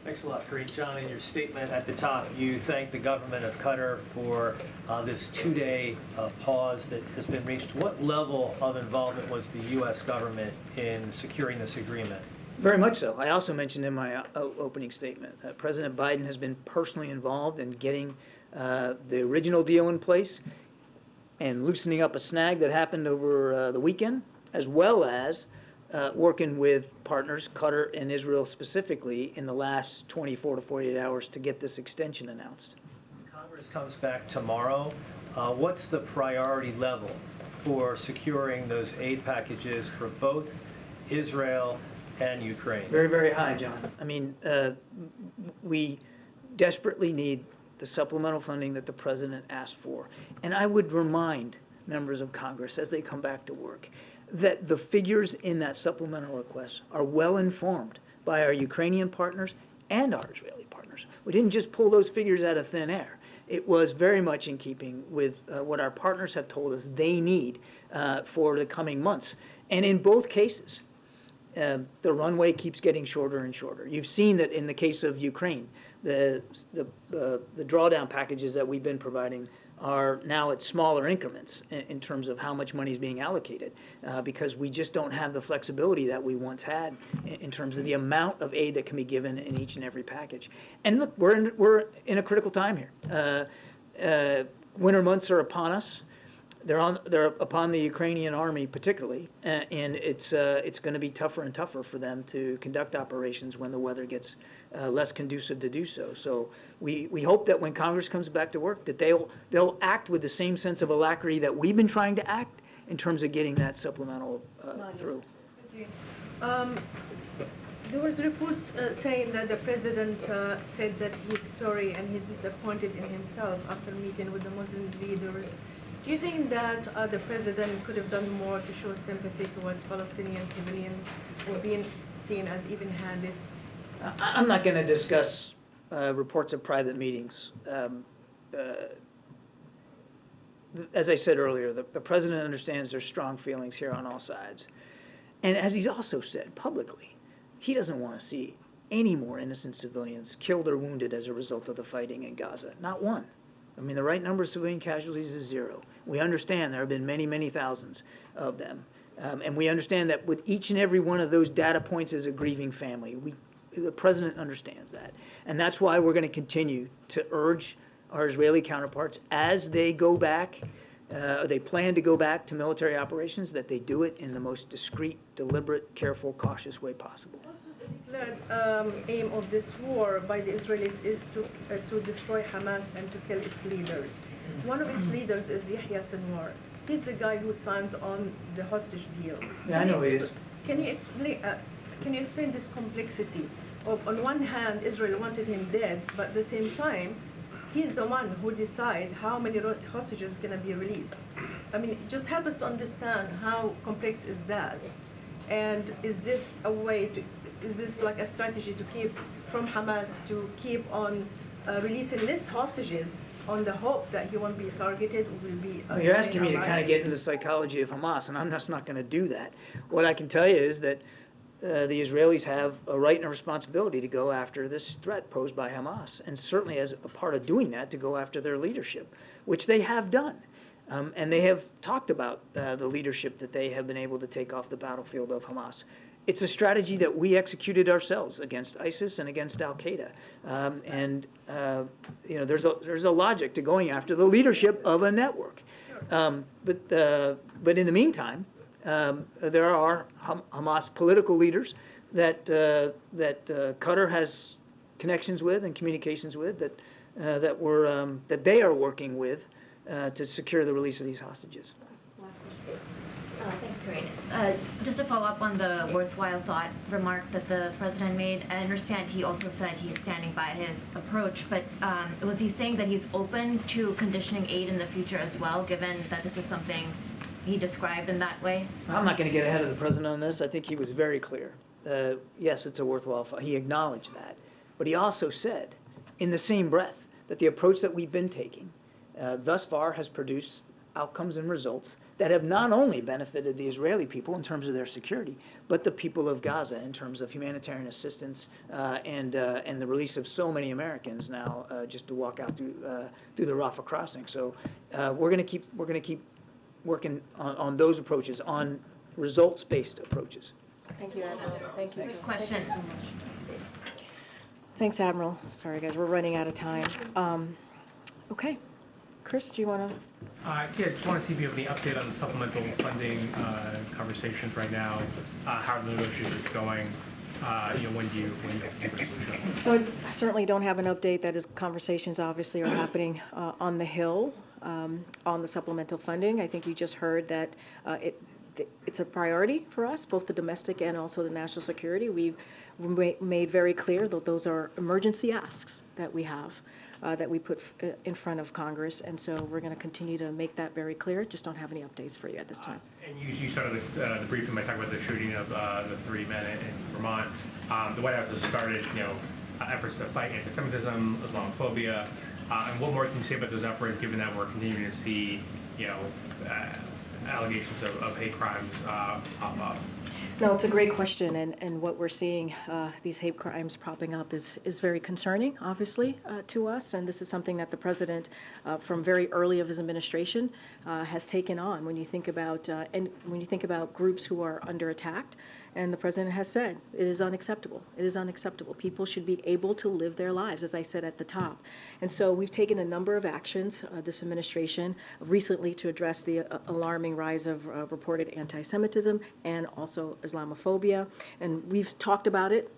Thanks a lot, Karine. John, in your statement at the top, you thanked the government of Qatar for this two-day pause that has been reached. What level of involvement was the U.S. government in securing this agreement? Very much so. I also mentioned in my opening statement that President Biden has been personally involved in getting the original deal in place and loosening up a snag that happened over the weekend, as well as working with partners, Qatar and Israel specifically, in the last 24 to 48 hours to get this extension announced. Congress comes back tomorrow. What's the priority level for securing those aid packages for both Israel and Ukraine? Very, very high, John. I mean, we desperately need the supplemental funding that the President asked for. And I would remind members of Congress as they come back to work that the figures in that supplemental request are well informed by our Ukrainian partners and our Israeli partners. We didn't just pull those figures out of thin air. It was very much in keeping with what our partners have told us they need for the coming months. And in both cases, the runway keeps getting shorter and shorter. You've seen that in the case of Ukraine, the drawdown packages that we've been providing are now at smaller increments in terms of how much money is being allocated, because we just don't have the flexibility that we once had in terms of the amount of aid that can be given in each and every package. And look, we're in a critical time here. Winter months are upon us. They're upon the Ukrainian army particularly, and it's going to be tougher and tougher for them to conduct operations when the weather gets less conducive to do so. So we hope that when Congress comes back to work, that they'll act with the same sense of alacrity that we've been trying to act in terms of getting that supplemental through. There was reports saying that the president said that he's sorry and he's disappointed in himself after meeting with the Muslim leaders. Do you think that the president could have done more to show sympathy towards Palestinian civilians or being seen as even-handed? I'm not going to discuss reports of private meetings. As I said earlier, the president understands there's strong feelings here on all sides. And as he's also said publicly, he doesn't want to see any more innocent civilians killed or wounded as a result of the fighting in Gaza. Not one. I mean, the right number of civilian casualties is 0. We understand there have been many, many thousands of them. And we understand that with each and every one of those data points as a grieving family, the president understands that. And that's why we're going to continue to urge our Israeli counterparts as they go back, they plan to go back to military operations, that they do it in the most discreet, deliberate, careful, cautious way possible. The declared aim of this war by the Israelis is to destroy Hamas and to kill its leaders. One of its leaders is Yahya Sinwar. He's the guy who signs on the hostage deal. Yeah, I know he is. Can you explain this complexity of, on one hand, Israel wanted him dead, but at the same time, he's the one who decides how many hostages are going to be released. I mean, just help us to understand how complex is that, and is this a way to? Is this like a strategy to keep from Hamas to keep on releasing less hostages on the hope that he won't be targeted or will be... You're asking me to kind of get into the psychology of Hamas, and I'm just not going to do that. What I can tell you is that the Israelis have a right and a responsibility to go after this threat posed by Hamas, and certainly as a part of doing that, to go after their leadership, which they have done. And they have talked about the leadership that they have been able to take off the battlefield of Hamas. It's a strategy that we executed ourselves against ISIS and against Al-Qaeda. You know, there's a logic to going after the leadership of a network. But in the meantime, there are Hamas political leaders that Qatar has connections with and communications with that they are working with to secure the release of these hostages. Last question. Thanks, Corinne. Just to follow up on the worthwhile thought remark that the president made, I understand he also said he's standing by his approach, but was he saying that he's open to conditioning aid in the future as well, given that this is something he described in that way? I'm not going to get ahead of the president on this. I think he was very clear. Yes, it's a worthwhile fight. He acknowledged that. But he also said, in the same breath, that the approach that we've been taking thus far has produced outcomes and results that have not only benefited the Israeli people in terms of their security, but the people of Gaza in terms of humanitarian assistance and the release of so many Americans now just to walk out through the Rafah crossing. So we're going to keep working on those approaches, on results-based approaches. Thank you, Admiral. Thank you, sir. Question. Thank you so much. Thanks, Admiral. Sorry, guys, we're running out of time. Okay. Chris, do you want to? Yeah, just want to see if you have any update on the supplemental funding conversations right now. How are the negotiations going? When do you get to resolution? So I certainly don't have an update. That is, conversations obviously are happening on the Hill on the supplemental funding. I think you just heard that it's a priority for us, both the domestic and also the national security. We've made very clear that those are emergency asks that we have. That we put in front of Congress, and so we're going to continue to make that very clear. Just don't have any updates for you at this time. And you started the briefing by talking about the shooting of the 3 men in Vermont. The White House has started, efforts to fight anti-Semitism, Islamophobia, and what more can you say about those efforts, given that we're continuing to see, allegations of hate crimes pop up? No, it's a great question, and what we're seeing, these hate crimes popping up is very concerning, obviously, to us, and this is something that the president, from very early of his administration, has taken on. When you think about groups who are under attack, and the president has said it is unacceptable. It is unacceptable. People should be able to live their lives, as I said at the top. And so we've taken a number of actions, this administration, recently to address the alarming rise of reported anti-Semitism and also Islamophobia. And we've talked about it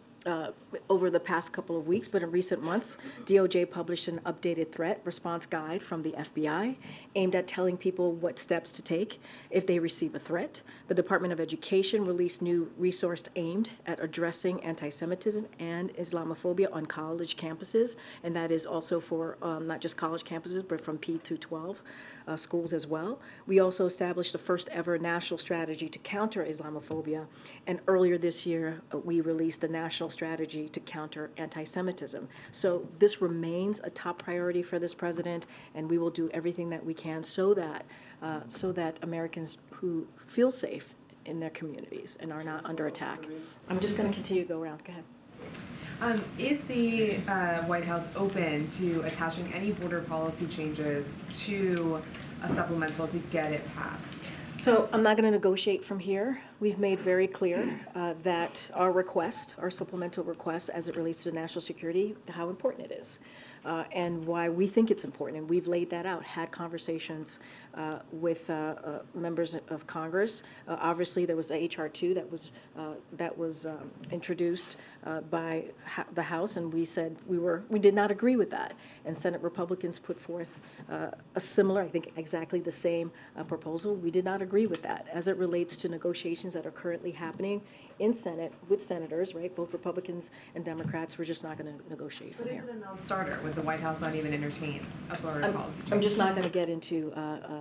over the past couple of weeks, but in recent months, DOJ published an updated threat response guide from the FBI aimed at telling people what steps to take if they receive a threat. The Department of Education released new resources aimed at addressing anti-Semitism and Islamophobia on college campuses, and that is also for not just college campuses, but from P to 12 schools as well. We also established the first ever national strategy to counter Islamophobia, and earlier this year, we released the national strategy to counter anti-Semitism. So this remains a top priority for this president, and we will do everything that we can so that Americans who feel safe in their communities and are not under attack. I'm just going to continue to go around. Go ahead. Is the White House open to attaching any border policy changes to a supplemental to get it passed? So I'm not going to negotiate from here. We've made very clear that our supplemental request as it relates to national security, how important it is. And why we think it's important, and we've laid that out, had conversations with members of Congress. Obviously, there was HR 2 that was introduced by the House, and we said we did not agree with that. And Senate Republicans put forth a similar, I think exactly the same proposal. We did not agree with that. As it relates to negotiations that are currently happening in Senate with senators, right, both Republicans and Democrats, we're just not going to negotiate from here. But is it a non-starter with the White House not even entertain a border policy change? I'm just not going to get into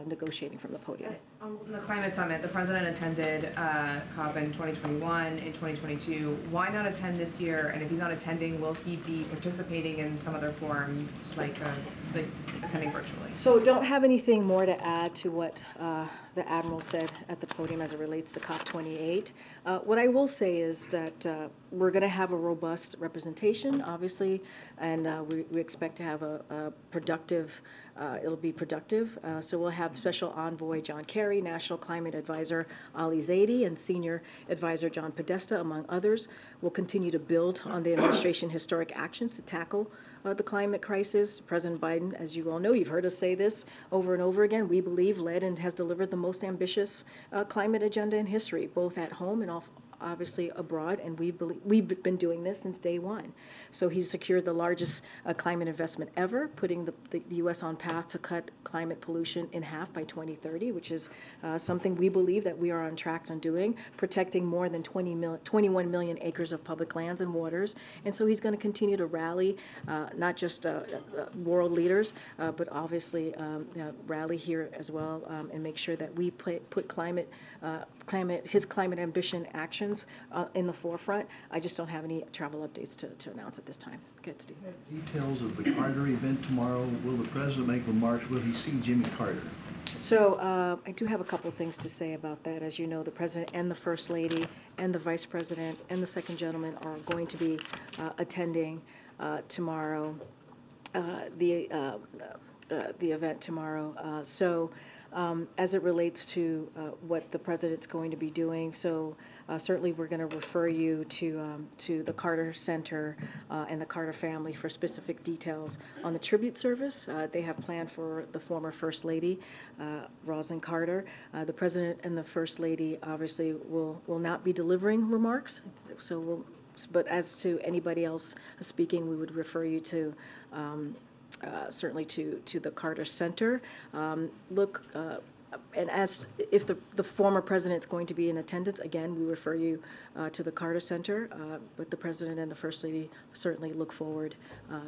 negotiating from the podium. On the climate summit, the president attended COP in 2021, in 2022. Why not attend this year? And if he's not attending, will he be participating in some other form, like attending virtually? So don't have anything more to add to what the Admiral said at the podium as it relates to COP28. What I will say is that we're going to have a robust representation, obviously, and we expect to have a productive, it'll be productive. So we'll have Special Envoy John Kerry, National Climate Advisor Ali Zaidi, and Senior Advisor John Podesta, among others. We'll continue to build on the administration's historic actions to tackle the climate crisis. President Biden, as you all know, you've heard us say this over and over again, we believe led and has delivered the most ambitious climate agenda in history, both at home and obviously abroad, and we've been doing this since day one. So he's secured the largest climate investment ever, putting the U.S. on path to cut climate pollution in half by 2030, which is something we believe that we are on track on doing, protecting more than 21 million acres of public lands and waters. And so he's going to continue to rally not just world leaders, but obviously rally here as well, and make sure that we put his climate ambition actions in the forefront. I just don't have any travel updates to announce at this time. Good, Steve. Details of the Carter event tomorrow. Will the president make remarks? Will he see Jimmy Carter? So I do have a couple of things to say about that. As you know, the president and the first lady and the vice president and the second gentleman are going to be attending tomorrow, the event tomorrow. As it relates to what the president's going to be doing, so certainly we're going to refer you to the Carter Center and the Carter family for specific details on the tribute service they have planned for the former First Lady, Rosalynn Carter. The president and the First Lady obviously will not be delivering remarks, but as to anybody else speaking, we would refer you to certainly to the Carter Center. And as if the former president's going to be in attendance, again, we refer you to the Carter Center. But the president and the First Lady certainly look forward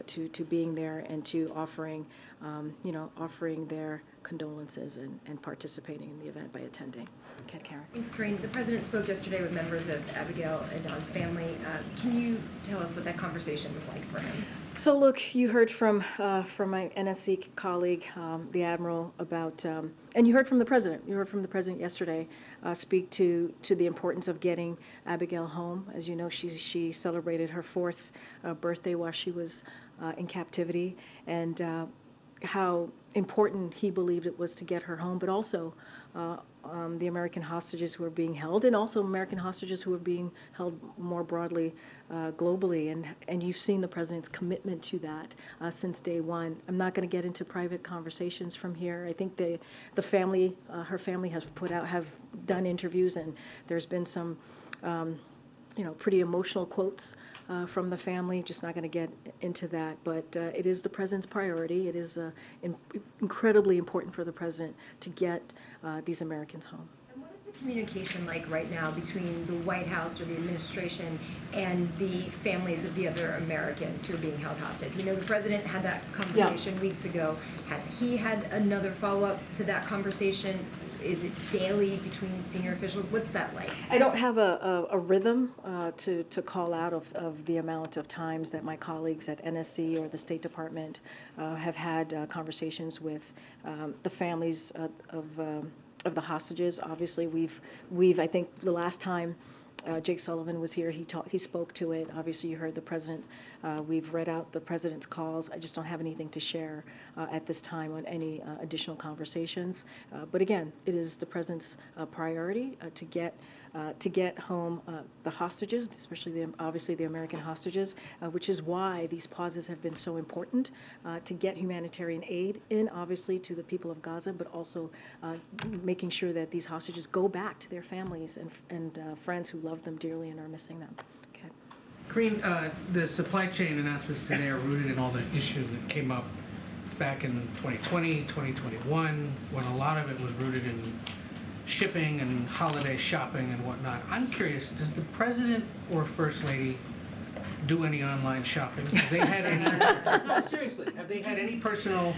to being there and to offering their condolences and participating in the event by attending. Okay, Karen. Thanks, Corinne. The president spoke yesterday with members of Abigail and Don's family. Can you tell us what that conversation was like for him? So look, you heard from my NSC colleague, the Admiral, about, and you heard from the President. You heard from the President yesterday speak to the importance of getting Abigail home. As you know, she celebrated her 4th birthday while she was in captivity, and how important he believed it was to get her home, but also the American hostages who are being held, and also American hostages who are being held more broadly globally. And you've seen the president's commitment to that since day one. I'm not going to get into private conversations from here. I think the family, her family have done interviews, and there's been some pretty emotional quotes from the family. Just not going to get into that, but it is the president's priority. It is incredibly important for the president to get these Americans home. And what is the communication like right now between the White House or the administration and the families of the other Americans who are being held hostage? We know the president had that conversation weeks ago. Has he had another follow-up to that conversation? Is it daily between senior officials? What's that like? I don't have a rhythm to call out of the amount of times that my colleagues at NSC or the State Department have had conversations with the families of the hostages. Obviously, we've I think the last time Jake Sullivan was here, he spoke to it. Obviously, you heard the president. We've read out the president's calls. I just don't have anything to share at this time on any additional conversations. But again, it is the president's priority to get home the hostages, especially obviously the American hostages, which is why these pauses have been so important to get humanitarian aid in, obviously, to the people of Gaza, but also making sure that these hostages go back to their families and friends who love them dearly and are missing them. Okay. Corinne, the supply chain announcements today are rooted in all the issues that came up back in 2020, 2021, when a lot of it was rooted in shipping and holiday shopping and whatnot. I'm curious, does the president or first lady do any online shopping? Have they had any, no, seriously, have they had any personal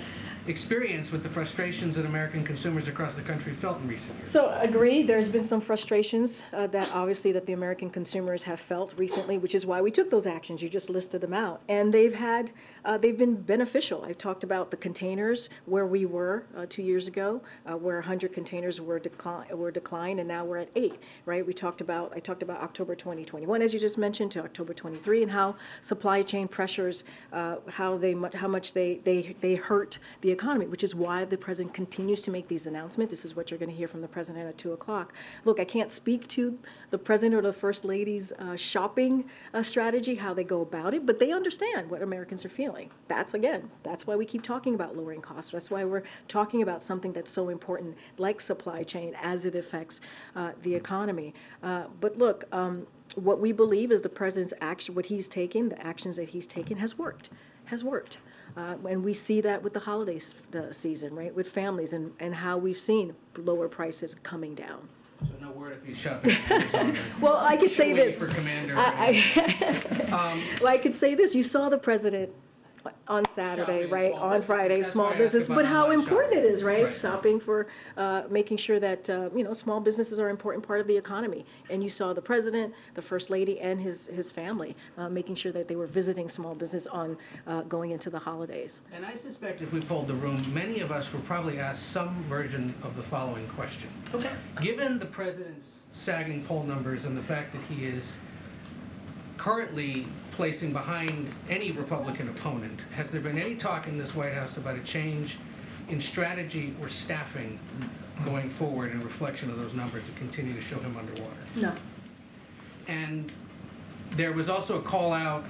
experience with the frustrations that American consumers across the country felt in recent years? So agree, there's been some frustrations that obviously that the American consumers have felt recently, which is why we took those actions. You just listed them out, and they've been beneficial. I've talked about the containers where we were 2 years ago, where 100 containers were declined, and now we're at 8. Right? I talked about October 2021, as you just mentioned, to October 23, and how supply chain pressures, how much they hurt the economy, which is why the president continues to make these announcements. This is what you're going to hear from the president at 2 o'clock. Look, I can't speak to the president or the first lady's shopping strategy, how they go about it, but they understand what Americans are feeling. That's why we keep talking about lowering costs. That's why we're talking about something that's so important, like supply chain, as it affects the economy. But look, what we believe is the president's action, what he's taken, the actions that he's taken has worked. And we see that with the holiday season, right, with families and how we've seen lower prices coming down. So no word if he's shopping at Amazon or Well, I could say Chewy this. for Commander. Well, I could say this. You saw the president on Saturday, Shopping, right? small On business. Friday, That's small why I asked business. about But how online important shopping. it is, right? Right. Shopping for making sure that small businesses are an important part of the economy. And you saw the president, the first lady, and his family making sure that they were visiting small business on going into the holidays. And I suspect if we polled the room, many of us will probably ask some version of the following question. Okay. Given the president's sagging poll numbers and the fact that he is currently placing behind any Republican opponent, has there been any talk in this White House about a change in strategy or staffing going forward in reflection of those numbers to continue to show him underwater? No. And there was also a call out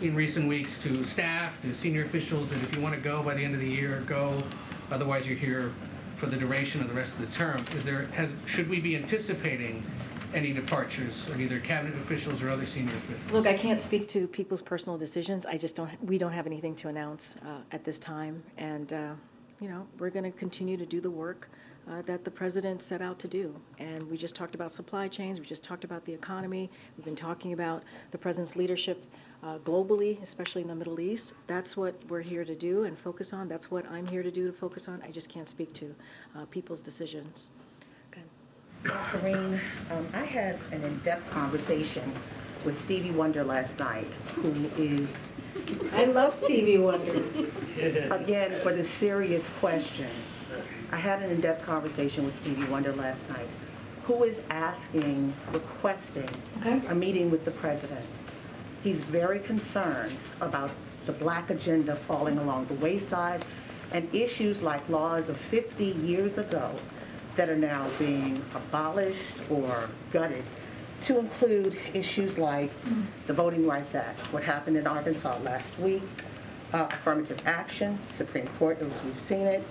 in recent weeks to staff, to senior officials, that if you want to go by the end of the year, go. Otherwise, you're here for the duration of the rest of the term. Should we be anticipating any departures of either cabinet officials or other senior officials? Look, I can't speak to people's personal decisions. We don't have anything to announce at this time. And, we're going to continue to do the work that the president set out to do. And we just talked about supply chains. We just talked about the economy. We've been talking about the president's leadership globally, especially in the Middle East. That's what we're here to do and focus on. That's what I'm here to do to focus on. I just can't speak to people's decisions. Corrine, I had an in-depth conversation with Stevie Wonder last night, who is... I love Stevie Wonder. Again, for the serious question, I had an in-depth conversation with Stevie Wonder last night, who is requesting a meeting with the president. He's very concerned about the Black agenda falling along the wayside and issues like laws of 50 years ago that are now being abolished or gutted, to include issues like the Voting Rights Act, what happened in Arkansas last week, affirmative action, Supreme Court, we've seen it,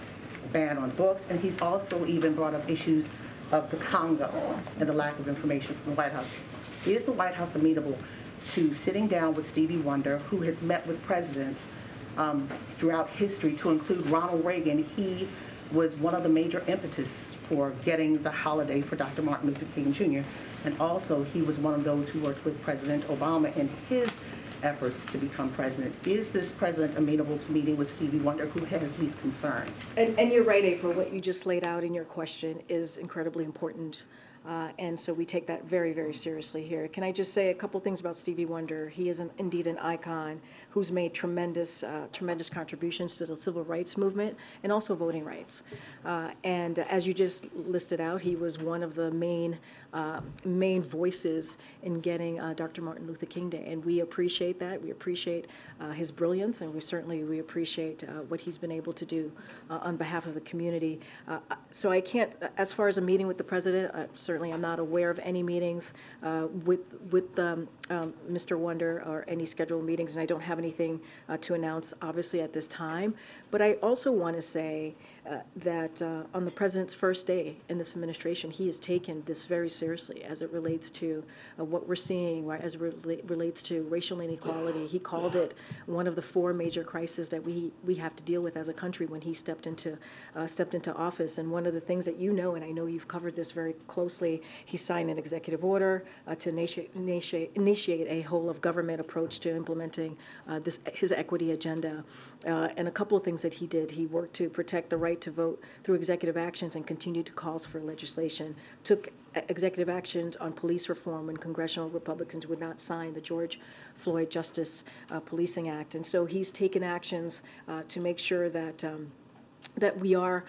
ban on books, and he's also even brought up issues of the Congo and the lack of information from the White House. Is the White House amenable to sitting down with Stevie Wonder, who has met with presidents throughout history, to include Ronald Reagan? He was one of the major impetus for getting the holiday for Dr. Martin Luther King Jr. And also, he was one of those who worked with President Obama in his efforts to become president. Is this president amenable to meeting with Stevie Wonder, who has these concerns? And you're right, April. What you just laid out in your question is incredibly important. And so we take that very, very seriously here. Can I just say a couple things about Stevie Wonder? He is indeed an icon who's made tremendous contributions to the civil rights movement and also voting rights. And as you just listed out, he was one of the main voices in getting Dr. Martin Luther King Day. And we appreciate that. We appreciate his brilliance, and we appreciate what he's been able to do on behalf of the community. So I can't, as far as a meeting with the president, certainly I'm not aware of any meetings with Mr. Wonder or any scheduled meetings, and I don't have anything to announce, obviously, at this time. But I also want to say that on the president's first day in this administration, he has taken this very seriously as it relates to what we're seeing, as it relates to racial inequality. He called it one of the 4 major crises that we have to deal with as a country when he stepped into office. And one of the things that and I know you've covered this very closely, he signed an executive order to initiate a whole of government approach to implementing his equity agenda. And a couple of things that he did. He worked to protect the right to vote through executive actions and continued to calls for legislation. Took executive actions on police reform when congressional Republicans would not sign the George Floyd Justice Policing Act. And so he's taken actions to make sure that that we are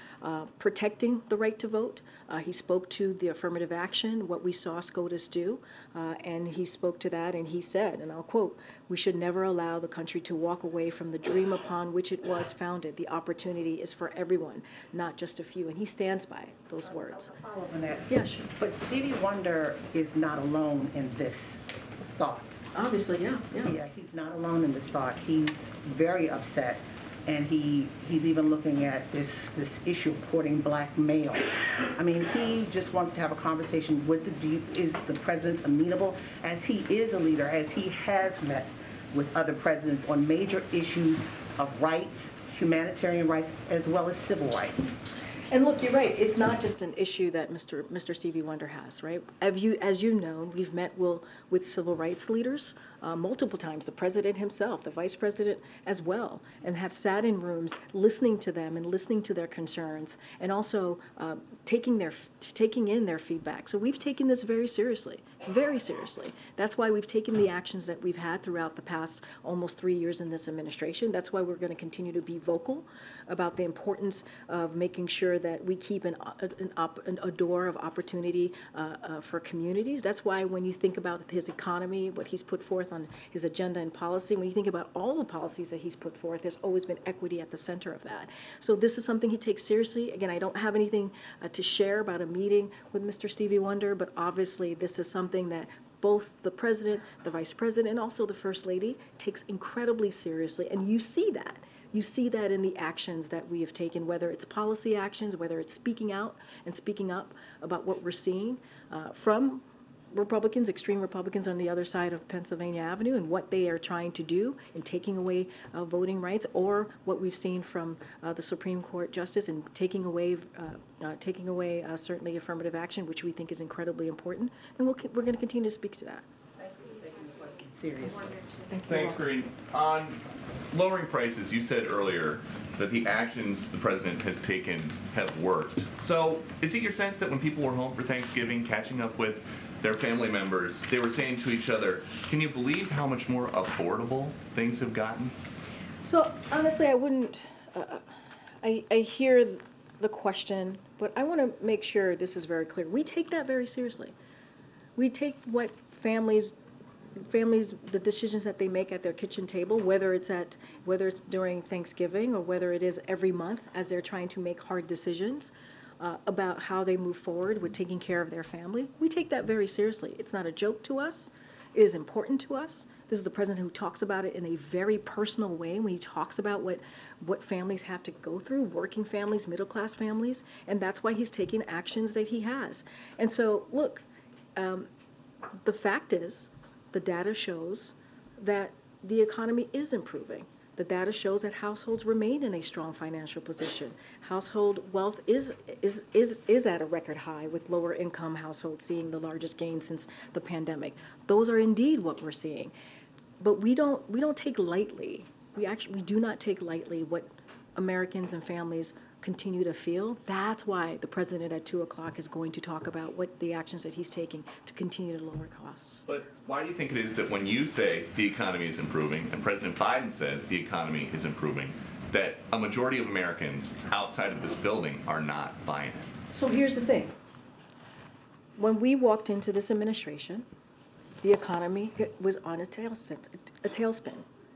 protecting the right to vote. He spoke to the affirmative action, what we saw SCOTUS do, and he spoke to that and he said, and I'll quote, "We should never allow the country to walk away from the dream upon which it was founded. The opportunity is for everyone, not just a few." And he stands by those words. Follow up on that. Yeah, sure. But Stevie Wonder is not alone in this thought. Obviously, yeah. Yeah, he's not alone in this thought. He's very upset. And he's even looking at this issue of courting black males. I mean, he just wants to have a conversation with is the president amenable, as he is a leader, as he has met with other presidents on major issues of rights, humanitarian rights, as well as civil rights. And look, you're right. It's not just an issue that Mr. Stevie Wonder has, right? As you know, we've met with civil rights leaders multiple times, the president himself, the vice president as well, and have sat in rooms listening to them and listening to their concerns, and also taking in their feedback. So we've taken this very seriously, very seriously. That's why we've taken the actions that we've had throughout the past almost 3 years in this administration. That's why we're going to continue to be vocal about the importance of making sure that we keep a door of opportunity for communities. That's why when you think about his economy, what he's put forth on his agenda and policy, when you think about all the policies that he's put forth, there's always been equity at the center of that. So this is something he takes seriously. Again, I don't have anything to share about a meeting with Mr. Stevie Wonder, but obviously this is something that both the president, the vice president, and also the first lady takes incredibly seriously, and you see that. You see that in the actions that we have taken, whether it's policy actions, whether it's speaking out and speaking up about what we're seeing from Republicans, extreme Republicans on the other side of Pennsylvania Avenue, and what they are trying to do in taking away voting rights, or what we've seen from the Supreme Court justice in taking away certainly affirmative action, which we think is incredibly important, and we're going to continue to speak to that. Seriously. Thanks, Corinne. On lowering prices, you said earlier that the actions the president has taken have worked. So is it your sense that when people were home for Thanksgiving, catching up with their family members, they were saying to each other, "Can you believe how much more affordable things have gotten?" So honestly, I wouldn't, I hear the question, but I want to make sure this is very clear. We take that very seriously. We take what families, the decisions that they make at their kitchen table, whether it's during Thanksgiving or whether it is every month as they're trying to make hard decisions about how they move forward with taking care of their family. We take that very seriously. It's not a joke to us. It is important to us. This is the president who talks about it in a very personal way when he talks about what families have to go through, working families, middle-class families, and that's why he's taking actions that he has. And so, look, the fact is, the data shows that the economy is improving. The data shows that households remain in a strong financial position. Household wealth is at a record high, with lower income households seeing the largest gain since the pandemic. Those are indeed what we're seeing. But we don't take lightly. We do not take lightly what Americans and families continue to feel. That's why the president at 2 o'clock is going to talk about what the actions that he's taking to continue to lower costs. But why do you think it is that when you say the economy is improving and President Biden says the economy is improving, that a majority of Americans outside of this building are not buying it? So here's the thing. When we walked into this administration, the economy was on a tailspin.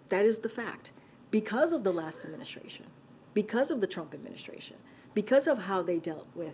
That is the fact. Because of the last administration, because of the Trump administration, because of how they dealt with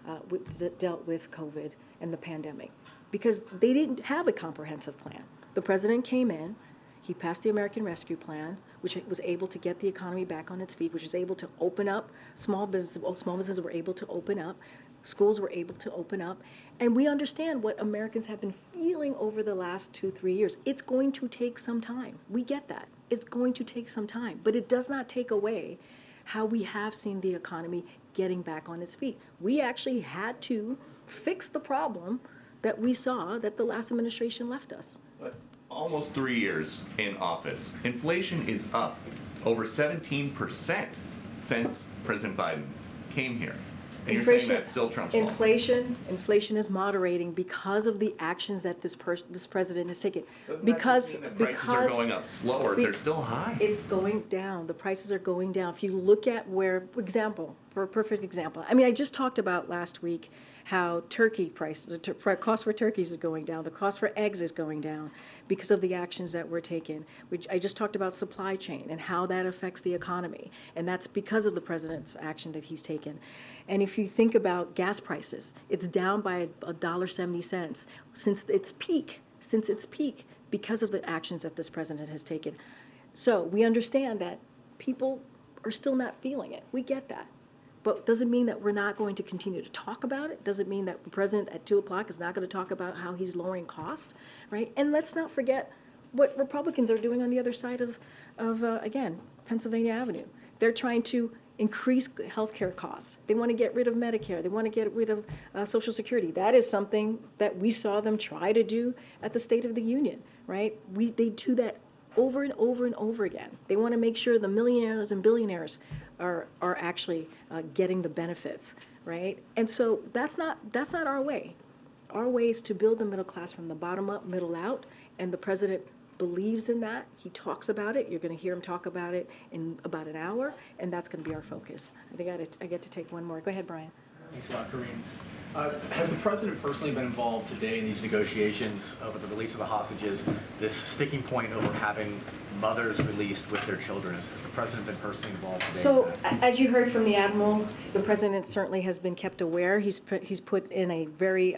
COVID and the pandemic, because they didn't have a comprehensive plan. The president came in, he passed the American Rescue Plan, which was able to get the economy back on its feet, which was able to open up small businesses were able to open up, schools were able to open up, and we understand what Americans have been feeling over the last 2-3 years. It's going to take some time. We get that. It's going to take some time, but it does not take away how we have seen the economy getting back on its feet. We actually had to fix the problem that we saw that the last administration left us. But almost 3 years in office, inflation is up over 17% since President Biden came here. And you're saying that's still Trump's fault? Inflation is moderating because of the actions that this president has taken. Doesn't Because that just mean that prices are going up slower? They're still high. It's going down. The prices are going down. If you look at for a perfect example, I mean, I just talked about last week how turkey prices, the cost for turkeys is going down, the cost for eggs is going down because of the actions that were taken. I just talked about supply chain and how that affects the economy, and that's because of the president's action that he's taken. And if you think about gas prices, it's down by $1.70 since its peak, because of the actions that this president has taken. So we understand that people are still not feeling it. We get that. But doesn't mean that we're not going to continue to talk about it. Doesn't mean that the president at 2 o'clock is not going to talk about how he's lowering cost, right? And let's not forget what Republicans are doing on the other side of again, Pennsylvania Avenue. They're trying to increase healthcare costs. They want to get rid of Medicare. They want to get rid of Social Security. That is something that we saw them try to do at the State of the Union, right? They do that over and over and over again. They want to make sure the millionaires and billionaires are actually getting the benefits, right? And so that's not our way. Our way is to build the middle class from the bottom up, middle out, and the president believes in that. He talks about it. You're going to hear him talk about it in about an hour, and that's going to be our focus. I think I get to take one more. Go ahead, Brian. Thanks a lot, Karine. Has the president personally been involved today in these negotiations over the release of the hostages, this sticking point over having mothers released with their children? Has the president been personally involved today? So, as you heard from the Admiral, the president certainly has been kept aware. He's put in a very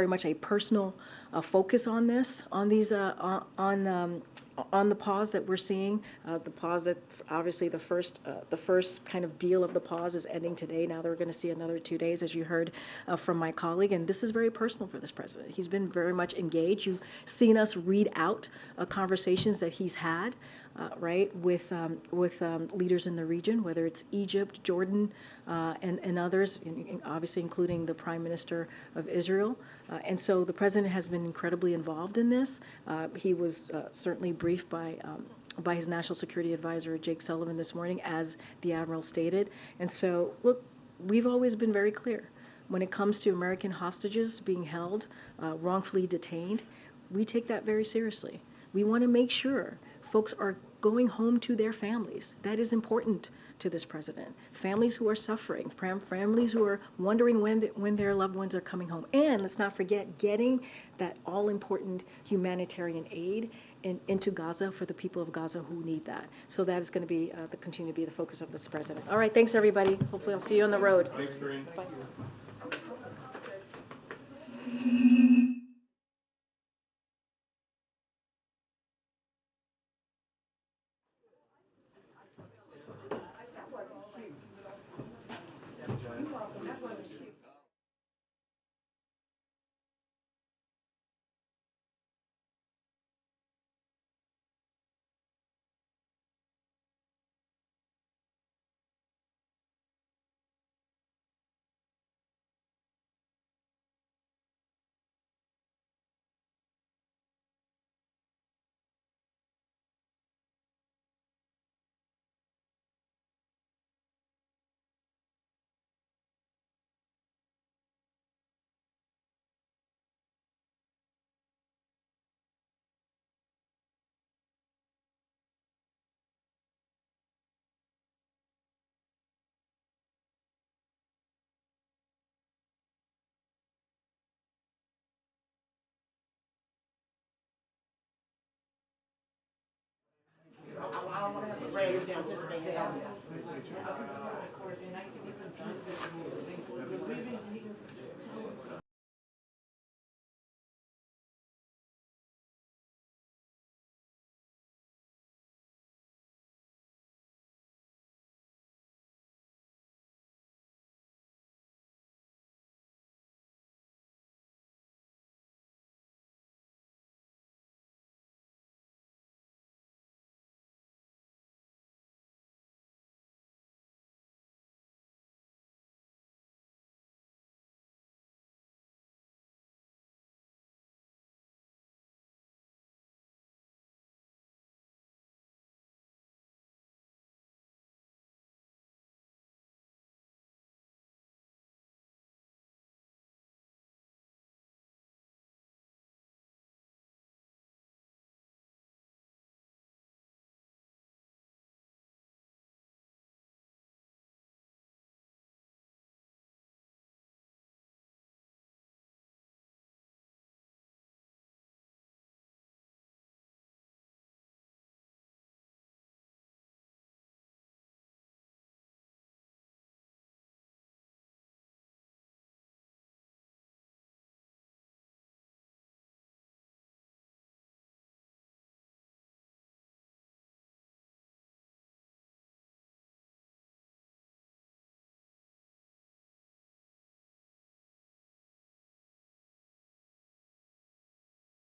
much a personal focus on this, on these, on the pause that we're seeing. The pause that obviously the first kind of deal of the pause is ending today. Now they're going to see another 2 days, as you heard from my colleague, and this is very personal for this president. He's been very much engaged. You've seen us read out conversations that he's had, right, with leaders in the region, whether it's Egypt, Jordan, and others, obviously including the Prime Minister of Israel. And so the president has been incredibly involved in this. He was certainly briefed by his National Security Advisor, Jake Sullivan, this morning, as the Admiral stated. And so, look, we've always been very clear. When it comes to American hostages being held, wrongfully detained, we take that very seriously. We want to make sure folks are going home to their families. That is important to this president. Families who are suffering, families who are wondering when their loved ones are coming home. And let's not forget getting that all-important humanitarian aid into Gaza for the people of Gaza who need that. So that is going to be continue to be the focus of this president. All right, thanks everybody. Hopefully I'll see you on the road. Thanks, Karine. Bye. I want to have a raise down.